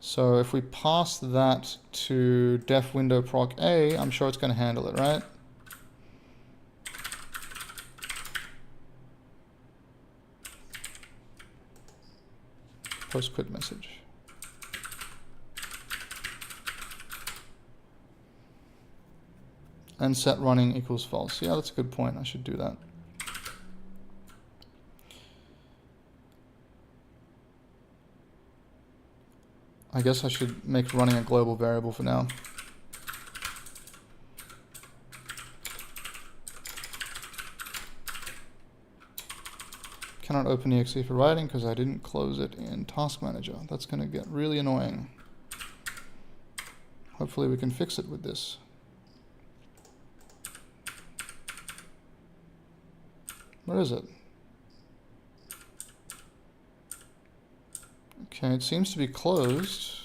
[SPEAKER 1] So if we pass that to def window proc A, I'm sure it's going to handle it, right? Post quit message. And set running equals false. Yeah, that's a good point. I should do that. I guess I should make running a global variable for now. Cannot open exe for writing because I didn't close it in Task Manager. That's going to get really annoying. Hopefully we can fix it with this. Where is it? Okay, it seems to be closed.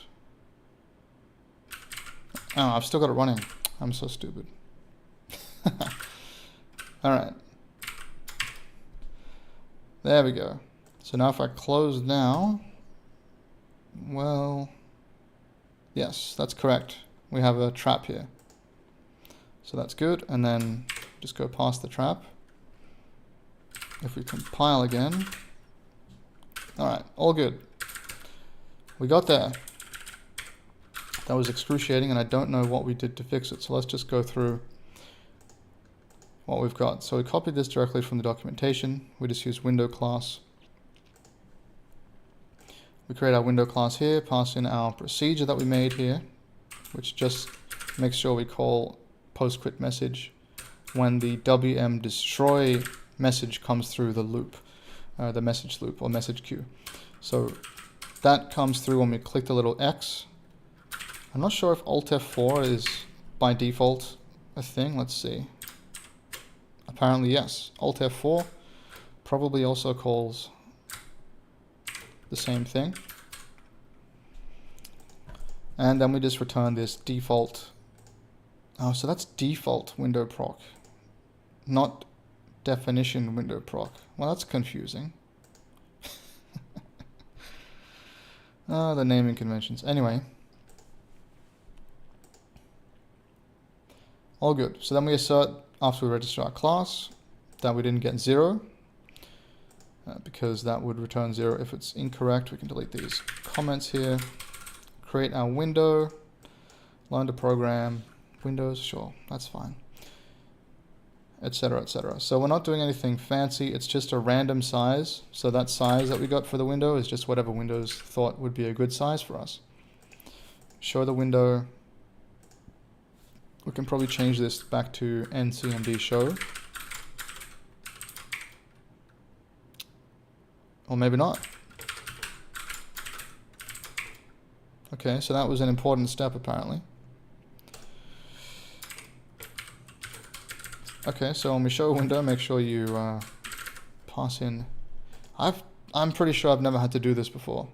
[SPEAKER 1] Oh, I've still got it running. I'm so stupid. Alright. There we go. So now if I close now, well, yes, that's correct. We have a trap here. So that's good. And then just go past the trap. If we compile again. Alright, all good. We got there. That was excruciating, and I don't know what we did to fix it. So let's just go through what we've got. So we copied this directly from the documentation. We just use window class. We create our window class here, pass in our procedure that we made here, which just makes sure we call post-quit message when the WM destroy message comes through the loop, the message loop or message queue. So that comes through when we click the little X. I'm not sure if Alt F4 is by default a thing. Let's see. Apparently yes. Alt F4 probably also calls the same thing. And then we just return this default. Oh, so that's default window proc, not definition window proc. Well, that's confusing. The naming conventions. Anyway. All good. So then we assert after we register our class that we didn't get 0. Because that would return 0 if it's incorrect. We can delete these comments here. Create our window. Learn to program. Windows, sure, that's fine. Etc, etc. So we're not doing anything fancy. It's just a random size. So that size that we got for the window is just whatever Windows thought would be a good size for us. Show the window. We can probably change this back to ncmd show. Or maybe not. Okay, so that was an important step apparently. Okay, so when we show a window, make sure you pass in. I'm pretty sure I've never had to do this before.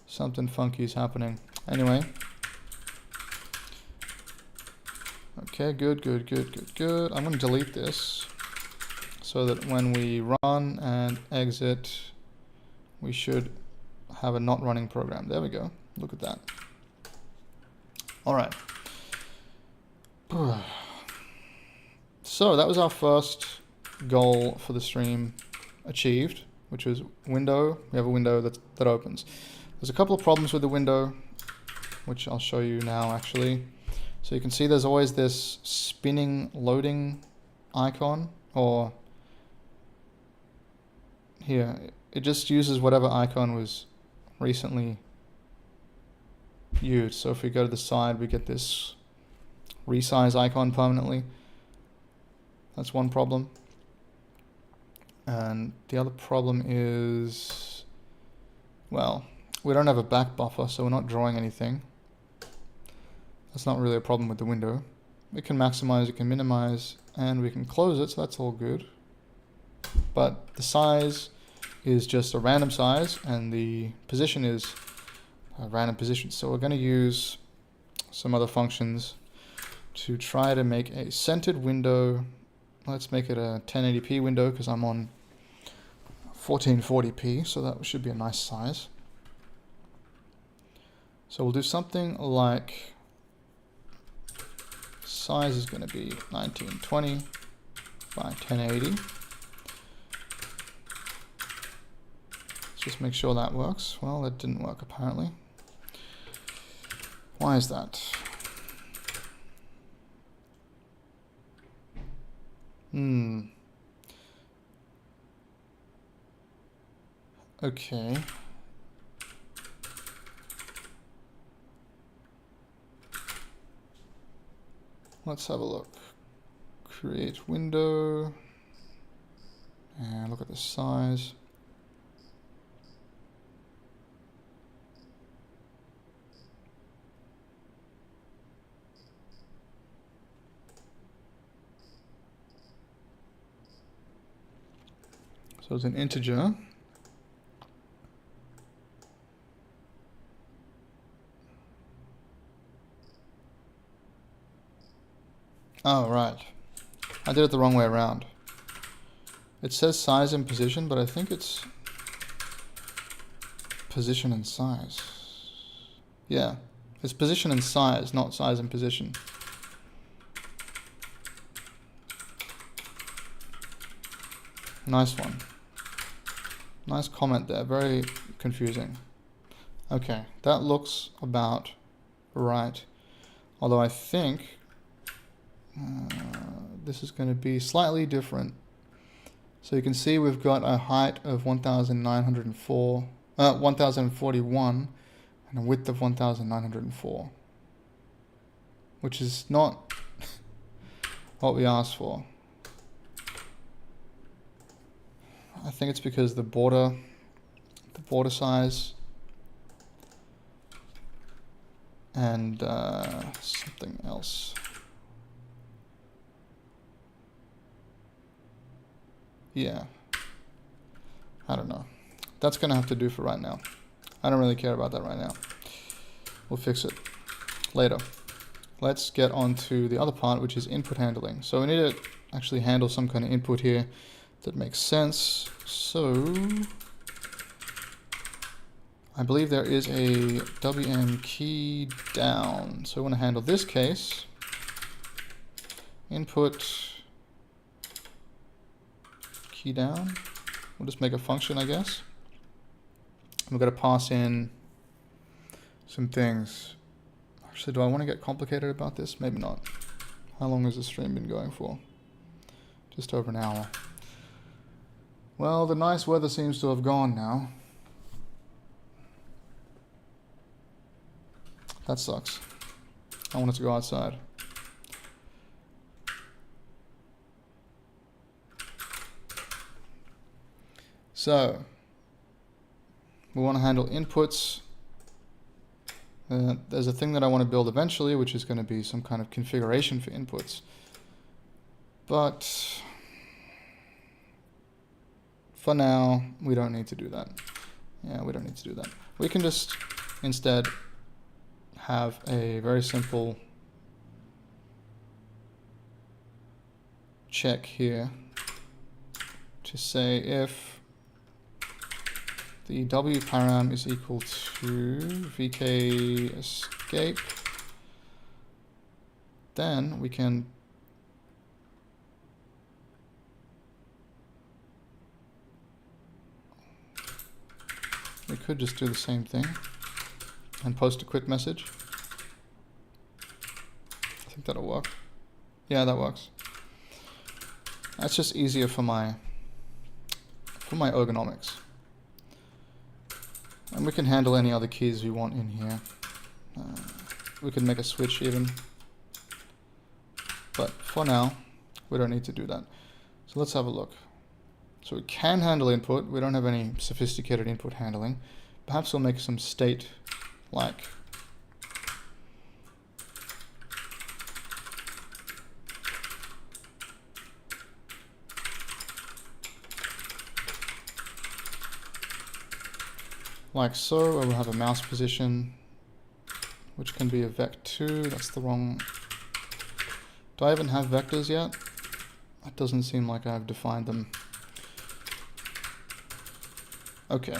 [SPEAKER 1] Something funky is happening. Anyway. Okay, good. I'm going to delete this so that when we run and exit, we should have a not running program. There we go. Look at that. All right. So that was our first goal for the stream achieved, which was window. We have a window that opens. There's a couple of problems with the window, which I'll show you now actually. So you can see there's always this spinning loading icon, or here, it just uses whatever icon was recently used. So if we go to the side, we get this resize icon permanently. That's one problem. And the other problem is, well, we don't have a back buffer, so we're not drawing anything. That's not really a problem with the window. We can maximize, we can minimize, and we can close it, so that's all good. But the size is just a random size, and the position is a random position. So we're going to use some other functions to try to make a centered window. Let's make it a 1080p window because I'm on 1440p, so that should be a nice size. So we'll do something like size is going to be 1920 by 1080. Let's just make sure that works. Well, that didn't work apparently. Why is that? Okay. Let's have a look. Create window. And look at the size. So it's an integer. Oh, right. I did it the wrong way around. It says size and position, but I think it's position and size. Yeah, it's position and size, not size and position. Nice one. Nice comment there, very confusing. Okay, that looks about right. Although I think this is going to be slightly different. So you can see we've got a height of 1041 and a width of 1904, which is not what we asked for. I think it's because the border size and something else. Yeah, I don't know. That's gonna have to do for right now. I don't really care about that right now. We'll fix it later. Let's get on to the other part, which is input handling. So we need to actually handle some kind of input here that makes sense. So I believe there is a WM key down. So we want to handle this case. Input key down. We'll just make a function, I guess. We've got to pass in some things. Actually, do I want to get complicated about this? Maybe not. How long has the stream been going for? Just over an hour. Well, the nice weather seems to have gone now. That sucks. I wanted to go outside. So, we want to handle inputs. There's a thing that I want to build eventually, which is going to be some kind of configuration for inputs. But for now, we don't need to do that. Yeah, we don't need to do that. We can just instead have a very simple check here to say if the W param is equal to VK escape, then we can could just do the same thing and post a quit message. I think that'll work. Yeah, that works. That's just easier for my ergonomics. And we can handle any other keys we want in here. We can make a switch even. But for now, we don't need to do that. So let's have a look. So we can handle input. We don't have any sophisticated input handling. Perhaps we'll make some state-like. Like so, where we'll have a mouse position, which can be a vec2. That's the wrong... Do I even have vectors yet? It doesn't seem like I've defined them. Okay.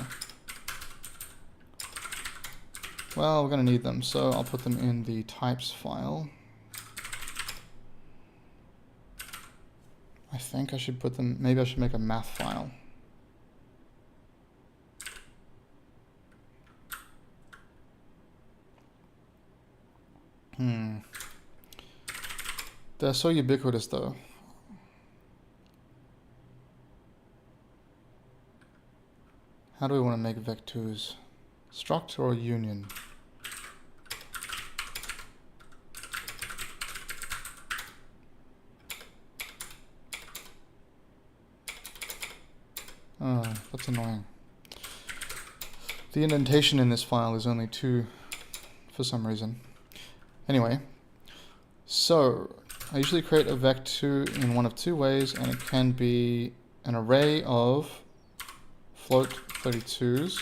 [SPEAKER 1] Well, we're going to need them, so I'll put them in the types file. I think I should put them... Maybe I should make a math file. They're so ubiquitous though. How do we want to make vec2s? Struct or union? Oh, that's annoying. The indentation in this file is only 2 for some reason. Anyway, so I usually create a vec2 in one of 2 ways, and it can be an array of float 32s,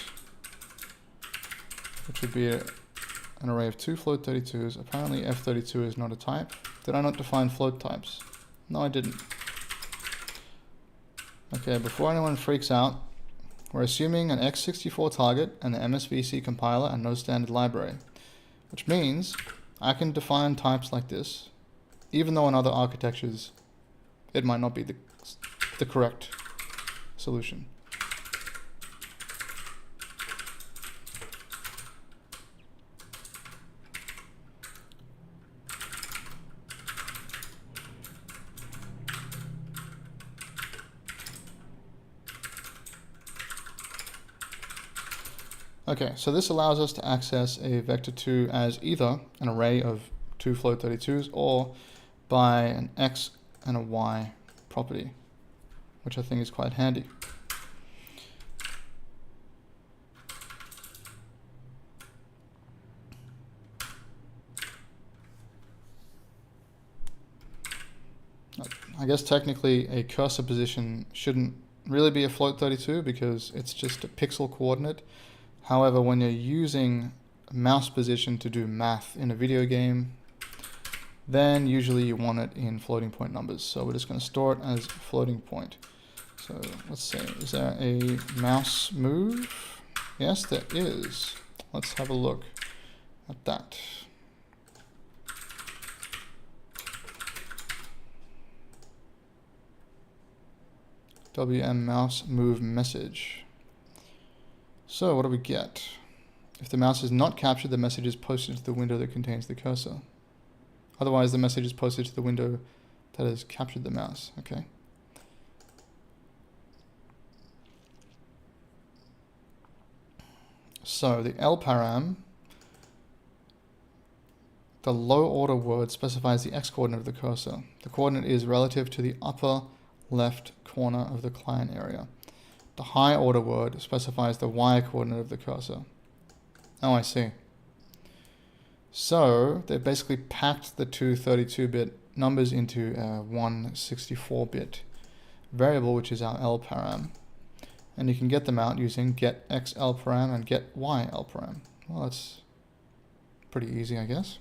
[SPEAKER 1] which would be an array of 2 float 32s. Apparently f32 is not a type. Did I not define float types? No, I didn't. Okay, before anyone freaks out, we're assuming an x64 target and the MSVC compiler and no standard library, which means I can define types like this, even though in other architectures it might not be the correct solution. Okay, so this allows us to access a vector2 as either an array of two float32s or by an x and a y property, which I think is quite handy. I guess technically a cursor position shouldn't really be a float32 because it's just a pixel coordinate. However, when you're using mouse position to do math in a video game, then usually you want it in floating point numbers. So we're just going to store it as floating point. So let's see, is there a mouse move? Yes, there is. Let's have a look at that. WM mouse move message. So what do we get? If the mouse is not captured, the message is posted to the window that contains the cursor. Otherwise, the message is posted to the window that has captured the mouse. Okay. So the L param, the low order word specifies the x coordinate of the cursor. The coordinate is relative to the upper left corner of the client area. The high order word specifies the y coordinate of the cursor. Oh, I see. So they basically packed the two 32-bit numbers into a 164-bit variable, which is our L param. And you can get them out using get x L param and get y L param. Well, that's pretty easy, I guess.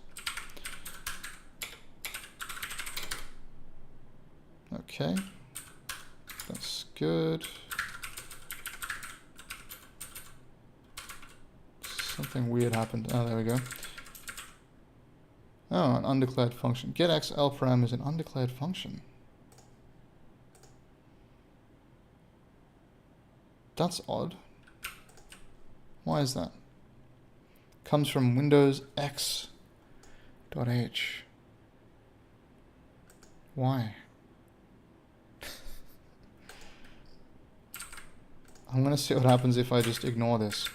[SPEAKER 1] Okay. That's good. Something weird happened. Oh, there we go. Oh, an undeclared function. Get x L param is an undeclared function. That's odd. Why is that? Comes from Windows X.H. Why? I'm gonna see what happens if I just ignore this.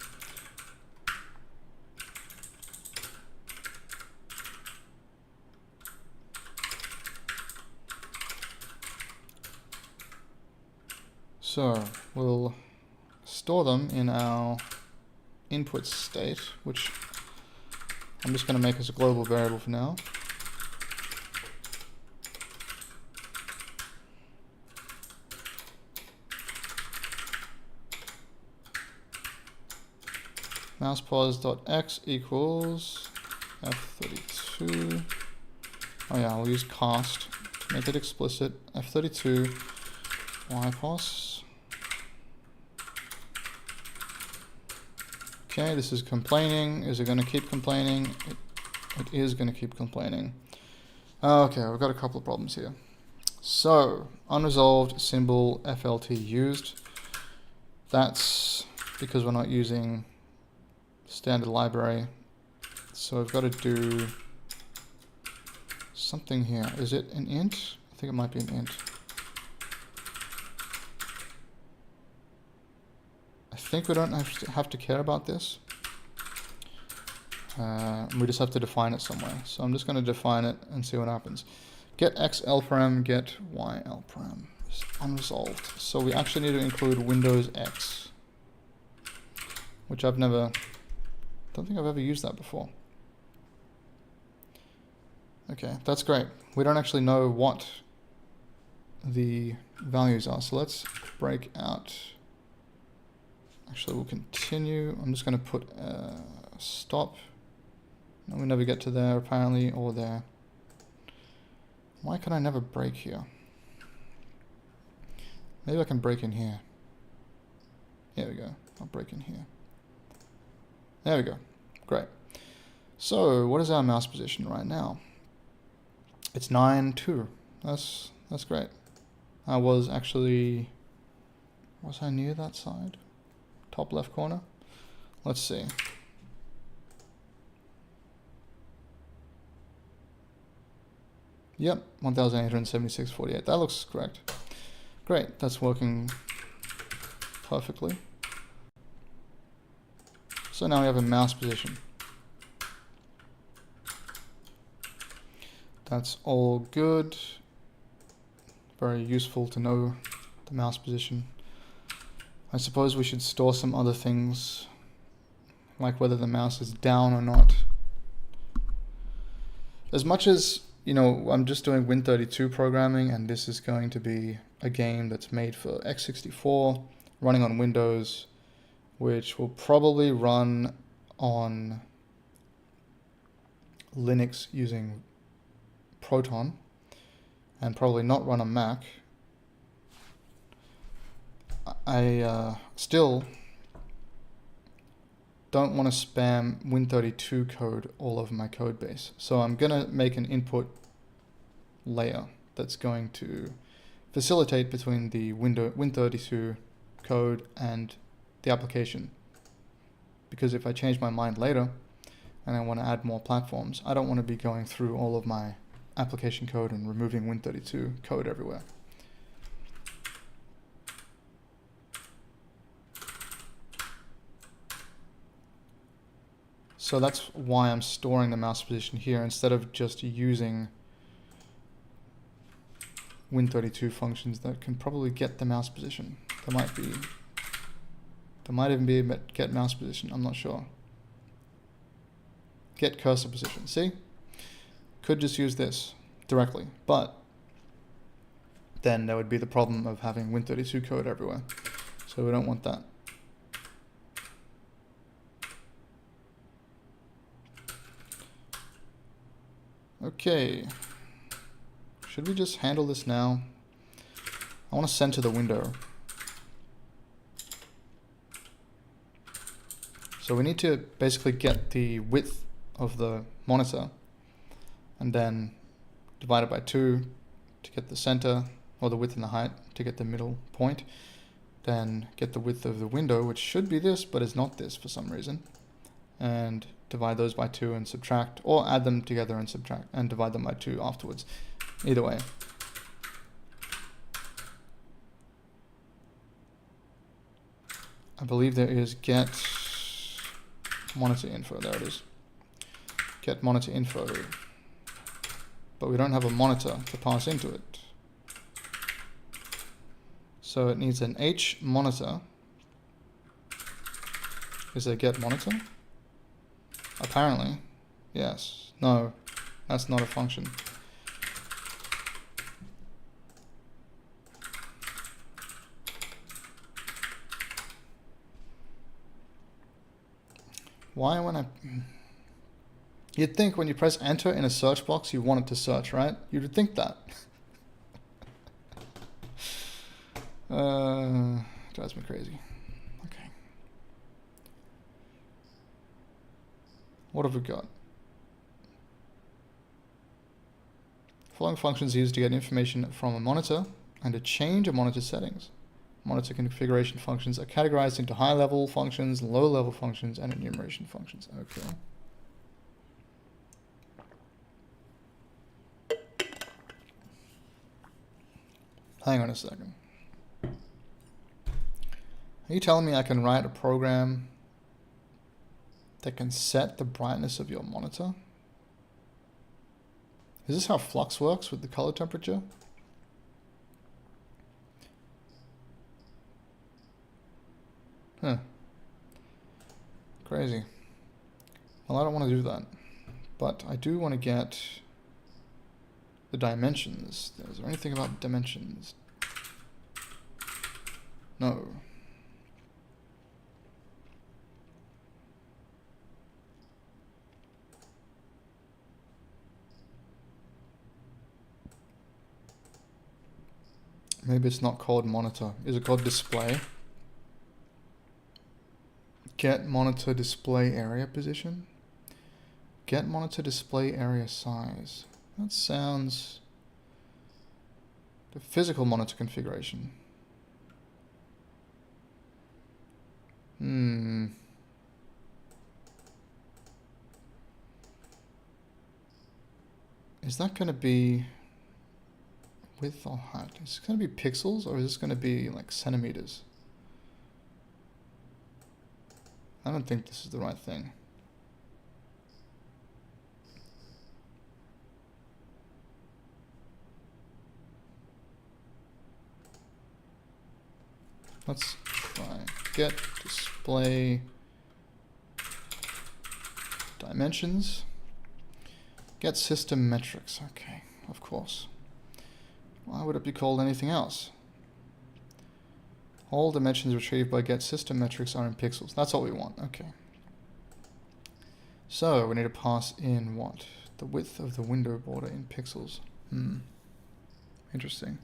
[SPEAKER 1] So we'll store them in our input state, which I'm just going to make as a global variable for now. mousepause.x equals f32. Oh yeah, we'll use cast to make it explicit. f32 ypos. Okay, this is complaining. Is it going to keep complaining? It is going to keep complaining. Okay, we've got a couple of problems here. So, unresolved symbol FLT used. That's because we're not using standard library. So I've got to do something here. Is it an int? I think it might be an int. I think we don't have to care about this. We just have to define it somewhere. So I'm just going to define it and see what happens. Get x L param, get y L param. It's unresolved. So we actually need to include Windows X, which don't think I've ever used that before. Okay, that's great. We don't actually know what the values are. So let's break out. Actually, we'll continue. I'm just going to put stop. No, we never get to there apparently, or there. Why can I never break here? Maybe I can break in here. Here we go. I'll break in here. There we go. Great. So what is our mouse position right now? It's 9-2. That's great. Was I near that side? Top left corner. Let's see. Yep, 1876.48. That looks correct. Great, that's working perfectly. So now we have a mouse position. That's all good. Very useful to know the mouse position. I suppose we should store some other things, like whether the mouse is down or not. As much as, you know, I'm just doing Win32 programming, and this is going to be a game that's made for x64, running on Windows, which will probably run on Linux using Proton, and probably not run on Mac. I still don't want to spam Win32 code all over my code base. So I'm going to make an input layer that's going to facilitate between the Win32 code and the application. Because if I change my mind later and I want to add more platforms, I don't want to be going through all of my application code and removing Win32 code everywhere. So that's why I'm storing the mouse position here instead of just using Win32 functions that can probably get the mouse position. There might even be a get mouse position, I'm not sure. Get cursor position, see? Could just use this directly, but then there would be the problem of having Win32 code everywhere. So we don't want that. Okay, should we just handle this now? I want to center the window. So we need to basically get the width of the monitor and then divide it by 2 to get the center, or the width and the height to get the middle point. Then get the width of the window, which should be this, but is not this for some reason. And divide those by 2 and subtract, or add them together and subtract and divide them by 2 afterwards. Either way. I believe there is get monitor info. There it is. Get monitor info. But we don't have a monitor to pass into it. So it needs an H monitor. Is there get monitor? Apparently. Yes. No. That's not a function. Why when I... You'd think when you press enter in a search box you want it to search, right? You'd think that. Drives me crazy. Okay. What have we got? Following functions used to get information from a monitor and to change a monitor settings. Monitor configuration functions are categorized into high-level functions, low-level functions, and enumeration functions. Okay. Hang on a second. Are you telling me I can write a program that can set the brightness of your monitor? Is this how Flux works with the color temperature? Huh. Crazy. Well, I don't want to do that. But I do want to get the dimensions. Is there anything about dimensions? No. Maybe it's not called monitor. Is it called display? Get monitor display area position? Get monitor display area size. That sounds... The physical monitor configuration. Is that going to be width or height? Is it going to be pixels or is this going to be like centimeters? I don't think this is the right thing. Let's try get display dimensions. Get system metrics. Okay, of course. Why would it be called anything else? All dimensions retrieved by get system metrics are in pixels. That's all we want. Okay. So we need to pass in what? The width of the window border in pixels. Interesting.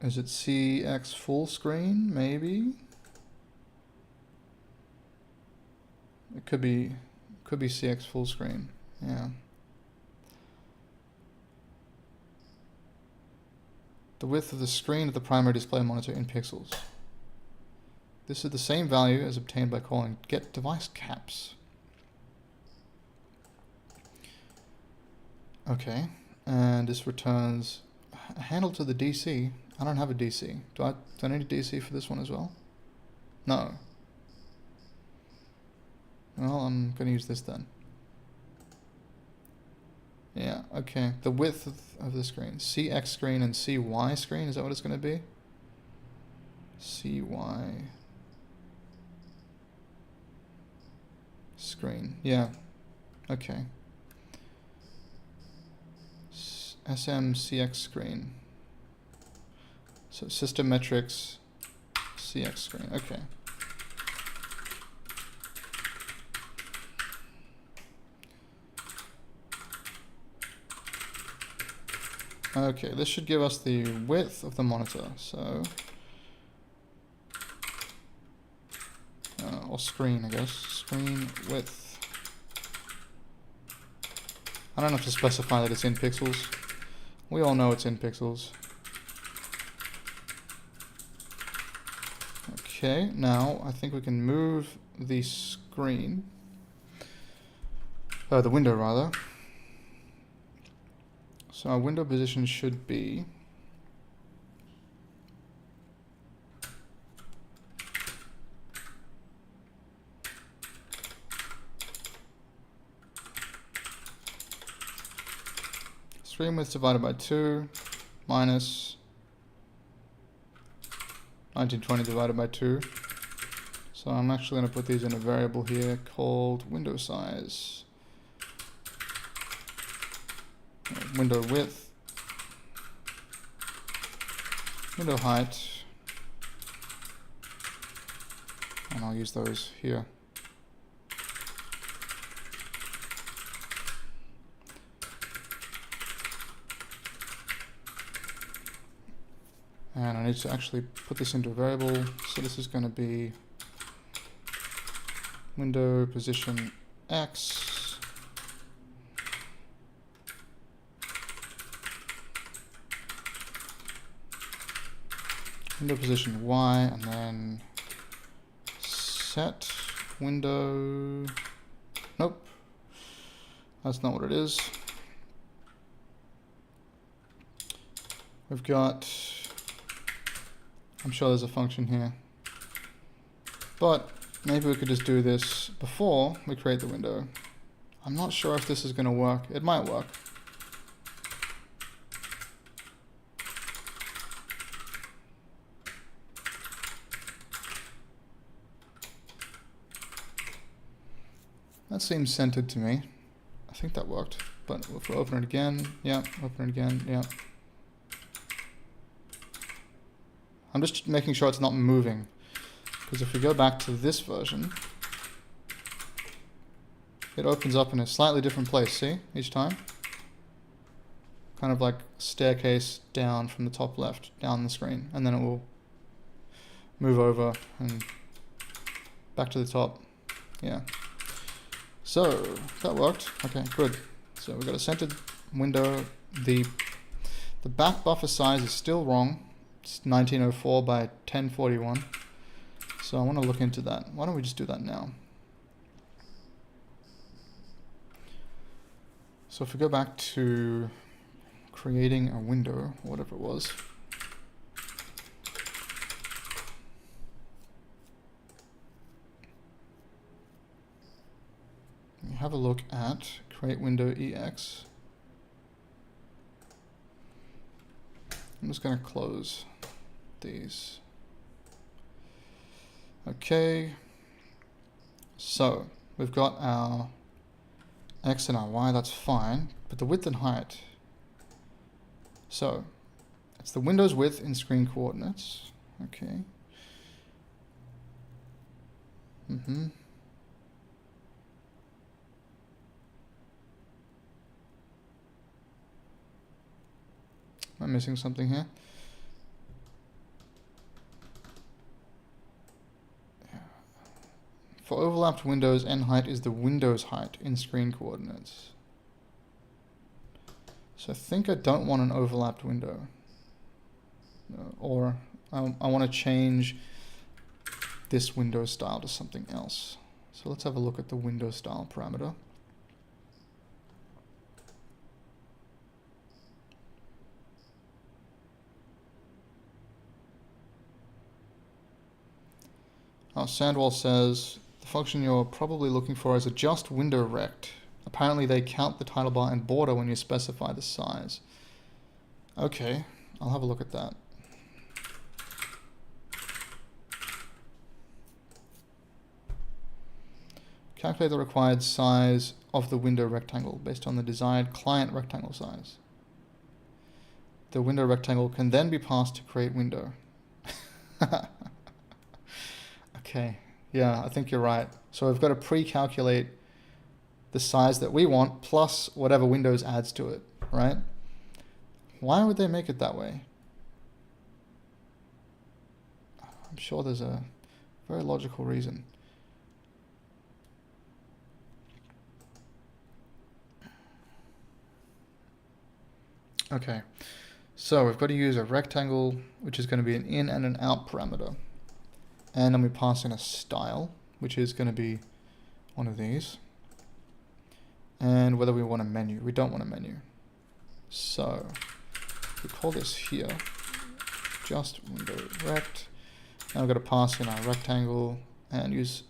[SPEAKER 1] Is it CX full screen? Maybe. It could be CX full screen. Yeah. The width of the screen of the primary display monitor in pixels. This is the same value as obtained by calling get device caps. Okay, and this returns a handle to the DC. I don't have a DC. Do I need a DC for this one as well? No. Well, I'm going to use this then. Yeah, okay. The width of the screen. CX screen and CY screen, is that what it's going to be? CY screen. Yeah. Okay. SMCX screen. So system metrics CX screen. Okay. Okay, this should give us the width of the monitor. So or screen, I guess. Screen width. I don't have to specify that it's in pixels. We all know it's in pixels. Okay, now I think we can move the screen, the window rather. So our window position should be screen width divided by 2 minus 1920 divided by 2. So I'm actually going to put these in a variable here called window size. Window width, window height, and I'll use those here. And I need to actually put this into a variable, so this is going to be window position X, window position Y, and then set window, nope, that's not what it is. We've got, I'm sure there's a function here, but maybe we could just do this before we create the window. I'm not sure if this is going to work. It might work. That seems centered to me. I think that worked. But if we open it again, yeah, open it again, yeah. I'm just making sure it's not moving. Because if we go back to this version, it opens up in a slightly different place, see, each time? Kind of like a staircase down from the top left, down the screen, and then it will move over and back to the top, yeah. So, that worked, okay, good. So we've got a centered window, the back buffer size is still wrong. It's 1904 by 1041. So I want to look into that. Why don't we just do that now? So if we go back to creating a window, or whatever it was, have a look at create window EX. I'm just going to close these. Okay. So we've got our X and our Y, that's fine, but the width and height. So it's the window's width in screen coordinates. Okay. Am I missing something here? For overlapped windows, n height is the window's height in screen coordinates. So I think I don't want an overlapped window. Or I want to change this window style to something else. So let's have a look at the window style parameter. Sandwall says, the function you're probably looking for is adjust window rect. Apparently they count the title bar and border when you specify the size. Okay, I'll have a look at that. Calculate the required size of the window rectangle based on the desired client rectangle size. The window rectangle can then be passed to create window. Okay, yeah, I think you're right. So we've got to pre-calculate the size that we want plus whatever Windows adds to it, right? Why would they make it that way? I'm sure there's a very logical reason. Okay, so we've got to use a rectangle, which is going to be an in and an out parameter. And then we pass in a style, which is going to be one of these. And whether we want a menu. We don't want a menu. So we call this here just window rect. Now we've got to pass in our rectangle and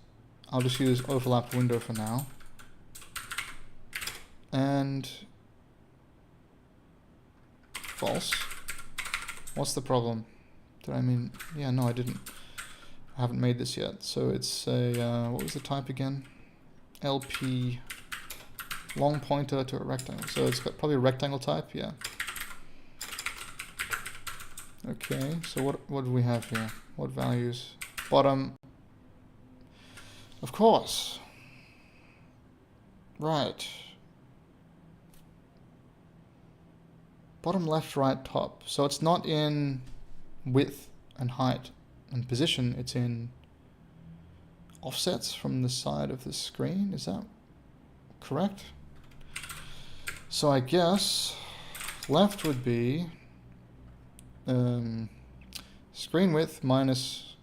[SPEAKER 1] I'll just use overlapped window for now. And false. What's the problem? Yeah, no, I didn't. I haven't made this yet. So it's a, what was the type again? LP, long pointer to a rectangle. So it's got probably a rectangle type, yeah. Okay, so what do we have here? What values? Bottom. Of course. Right. Bottom left, right, top. So it's not in width and height and position, it's in offsets from the side of the screen. Is that correct? So I guess left would be screen width minus,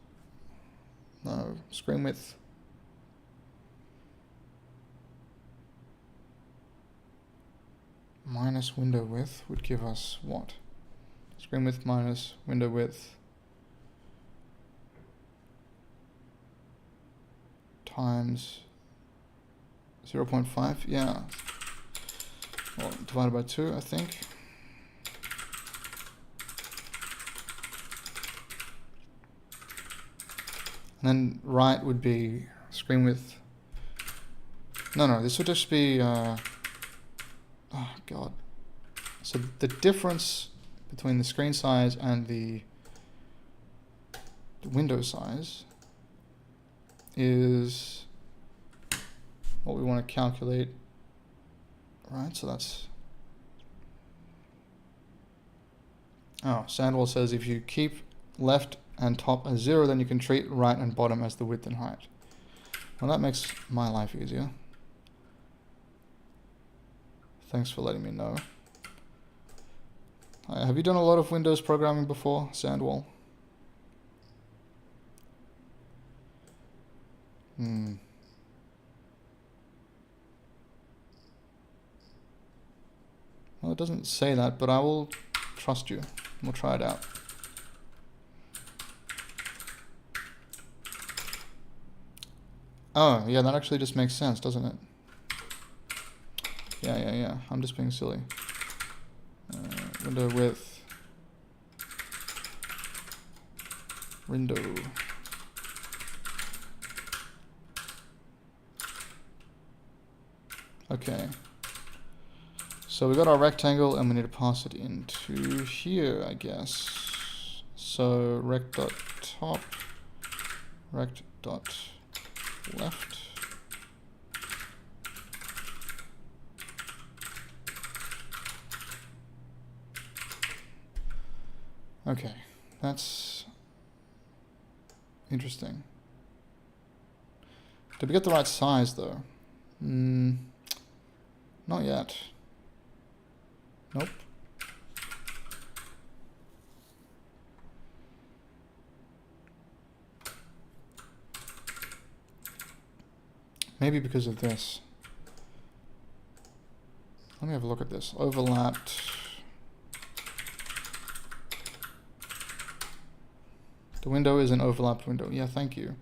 [SPEAKER 1] no, screen width minus window width would give us what? Screen width minus window width times 0.5, yeah. Well, divided by 2, I think. And then right would be screen width. No, this would just be, oh God. So the difference between the screen size and the window size is what we want to calculate, right? So that's, Sandwall says if you keep left and top as 0, then you can treat right and bottom as the width and height. Well, that makes my life easier. Thanks for letting me know. Have you done a lot of Windows programming before, Sandwall? Well, it doesn't say that, but I will trust you. We'll try it out. Oh, yeah, that actually just makes sense, doesn't it? Yeah. I'm just being silly. Window width. Window. Okay. So we got our rectangle and we need to pass it into here, I guess. So rect.top, rect.left. Okay, that's interesting. Did we get the right size though? Not yet. Nope. Maybe because of this. Let me have a look at this. Overlapped. The window is an overlapped window. Yeah, thank you.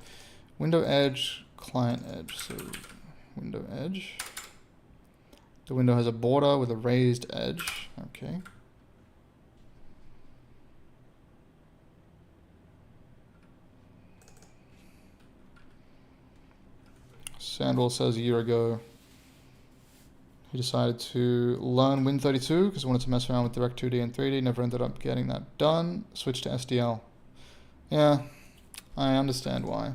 [SPEAKER 1] Window edge, client edge. So window edge. The window has a border with a raised edge. Okay. Sandwell says a year ago he decided to learn Win32 because he wanted to mess around with Direct 2D and 3D. Never ended up getting that done. Switched to SDL. Yeah, I understand why.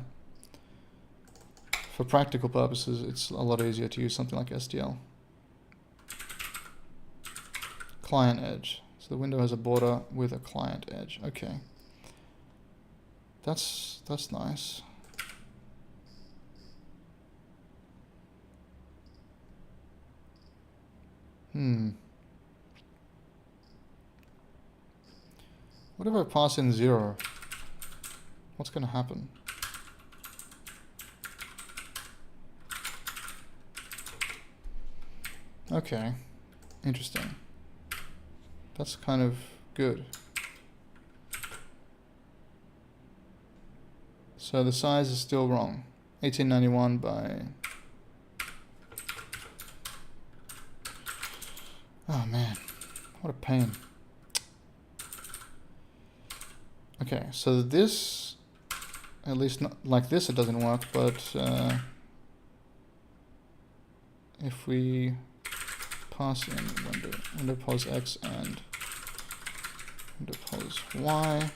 [SPEAKER 1] For practical purposes, it's a lot easier to use something like SDL. Client edge. So the window has a border with a client edge. Okay. That's nice. What if I pass in 0? What's going to happen? Okay, interesting. That's kind of good. So the size is still wrong. 1891 by... Oh man, what a pain. Okay, so this, at least not like this it doesn't work, but if we pass in window pos X and window pos Y,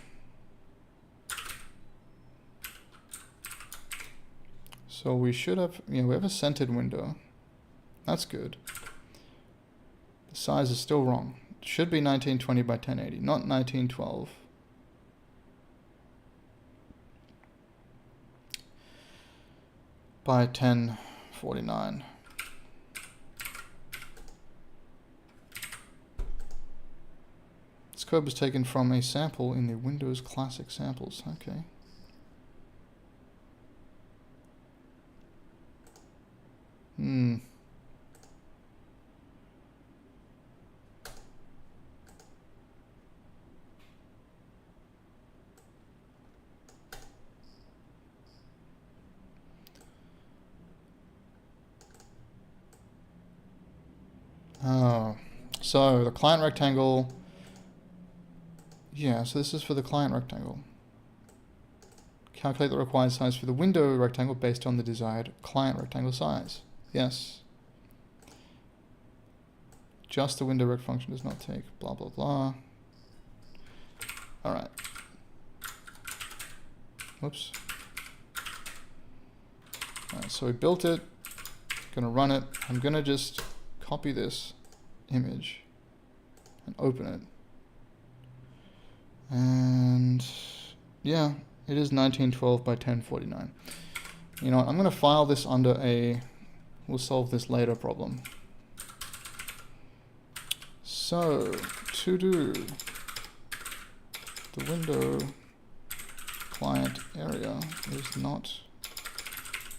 [SPEAKER 1] so we should have, we have a centered window. That's good. The size is still wrong. It should be 1920 by 1080, not 1912. By 1049. This code was taken from a sample in the Windows Classic samples. Okay. Oh, so the client rectangle, yeah, so this is for the client rectangle. Calculate the required size for the window rectangle based on the desired client rectangle size. Yes. Just the window rect function does not take blah, blah, blah. All right. Whoops. All right, so we built it, gonna run it. I'm gonna just copy this image and open it. And yeah, it is 1912 by 1049. You know what, I'm going to file this under a, we'll solve this later problem. So, to do the window client area is not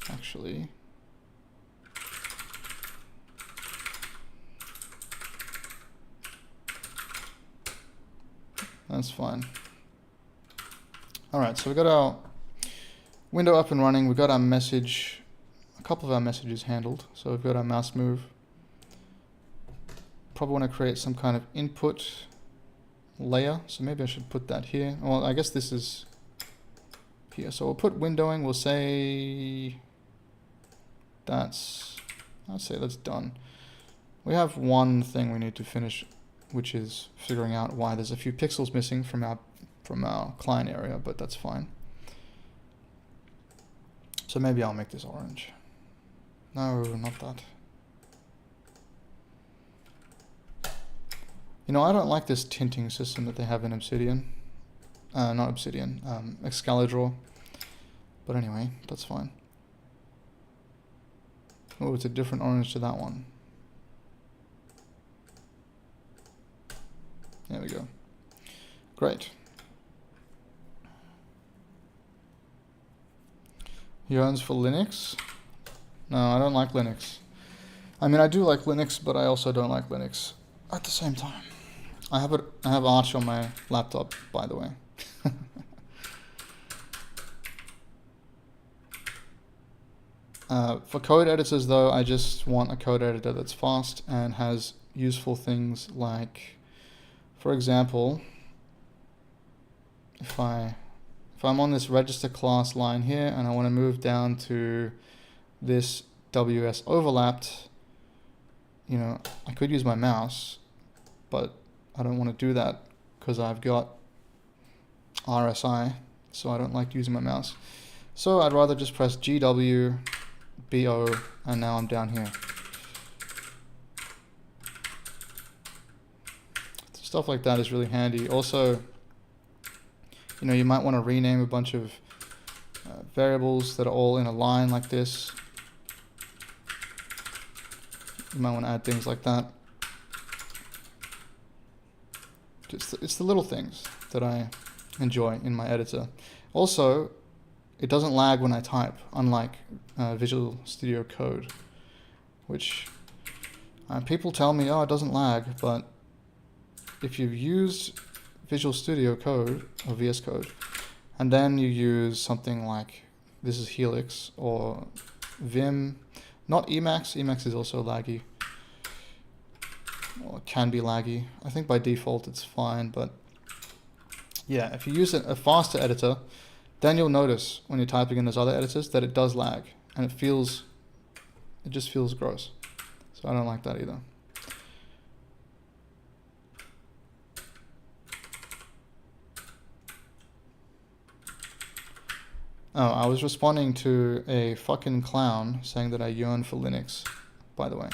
[SPEAKER 1] actually that's fine. All right, so we got our window up and running. We got our message, a couple of our messages handled. So we've got our mouse move. probably want to create some kind of input layer. So maybe I should put that here. Well, I guess this is here. So we'll put windowing. We'll say that's done. We have one thing we need to finish, which is figuring out why there's a few pixels missing from our client area, but that's fine. So maybe I'll make this orange. No, not that. You know, I don't like this tinting system that they have in Obsidian. Not Obsidian, Excalibur. But anyway, that's fine. Oh, it's a different orange to that one. There we go. Great. Yearns for Linux? No, I don't like Linux. I mean, I do like Linux, but I also don't like Linux at the same time. I have Arch on my laptop, by the way. For code editors, though, I just want a code editor that's fast and has useful things like, for example, if I'm on this register class line here and I want to move down to this WS overlapped, you know, I could use my mouse, but I don't want to do that because I've got RSI, so I don't like using my mouse. So I'd rather just press GW, BO, and now I'm down here. Stuff like that is really handy. Also, you know, you might want to rename a bunch of variables that are all in a line like this. You might want to add things like that. It's the little things that I enjoy in my editor. Also, it doesn't lag when I type, unlike Visual Studio Code, which people tell me, oh, it doesn't lag, but if you've used Visual Studio Code or VS Code, and then you use something like, this is Helix or Vim, not Emacs. Emacs is also laggy, or can be laggy. I think by default it's fine, but yeah, if you use a faster editor, then you'll notice when you're typing in those other editors that it does lag, and it just feels gross. So I don't like that either. Oh, I was responding to a fucking clown saying that I yearn for Linux, by the way.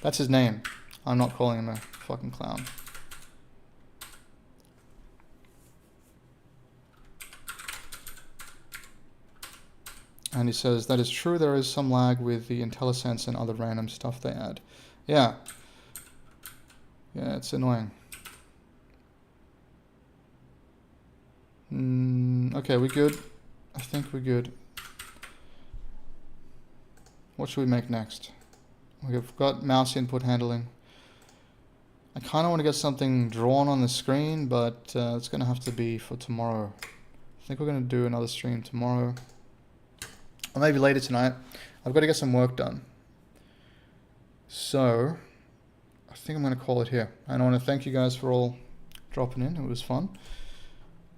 [SPEAKER 1] That's his name. I'm not calling him a fucking clown. And he says, that is true, there is some lag with the IntelliSense and other random stuff they add. Yeah. Yeah, it's annoying. Okay, we good? I think we're good. What should we make next? We've got mouse input handling. I kind of want to get something drawn on the screen, but it's going to have to be for tomorrow. I think we're going to do another stream tomorrow. Or maybe later tonight. I've got to get some work done. So, I think I'm going to call it here. And I want to thank you guys for all dropping in. It was fun.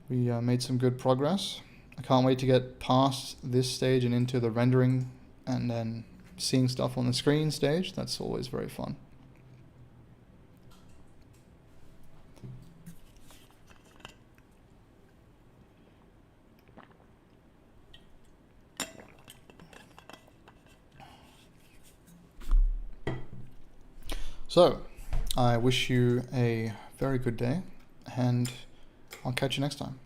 [SPEAKER 1] We made some good progress. I can't wait to get past this stage and into the rendering and then seeing stuff on the screen stage. That's always very fun. So, I wish you a very good day, and I'll catch you next time.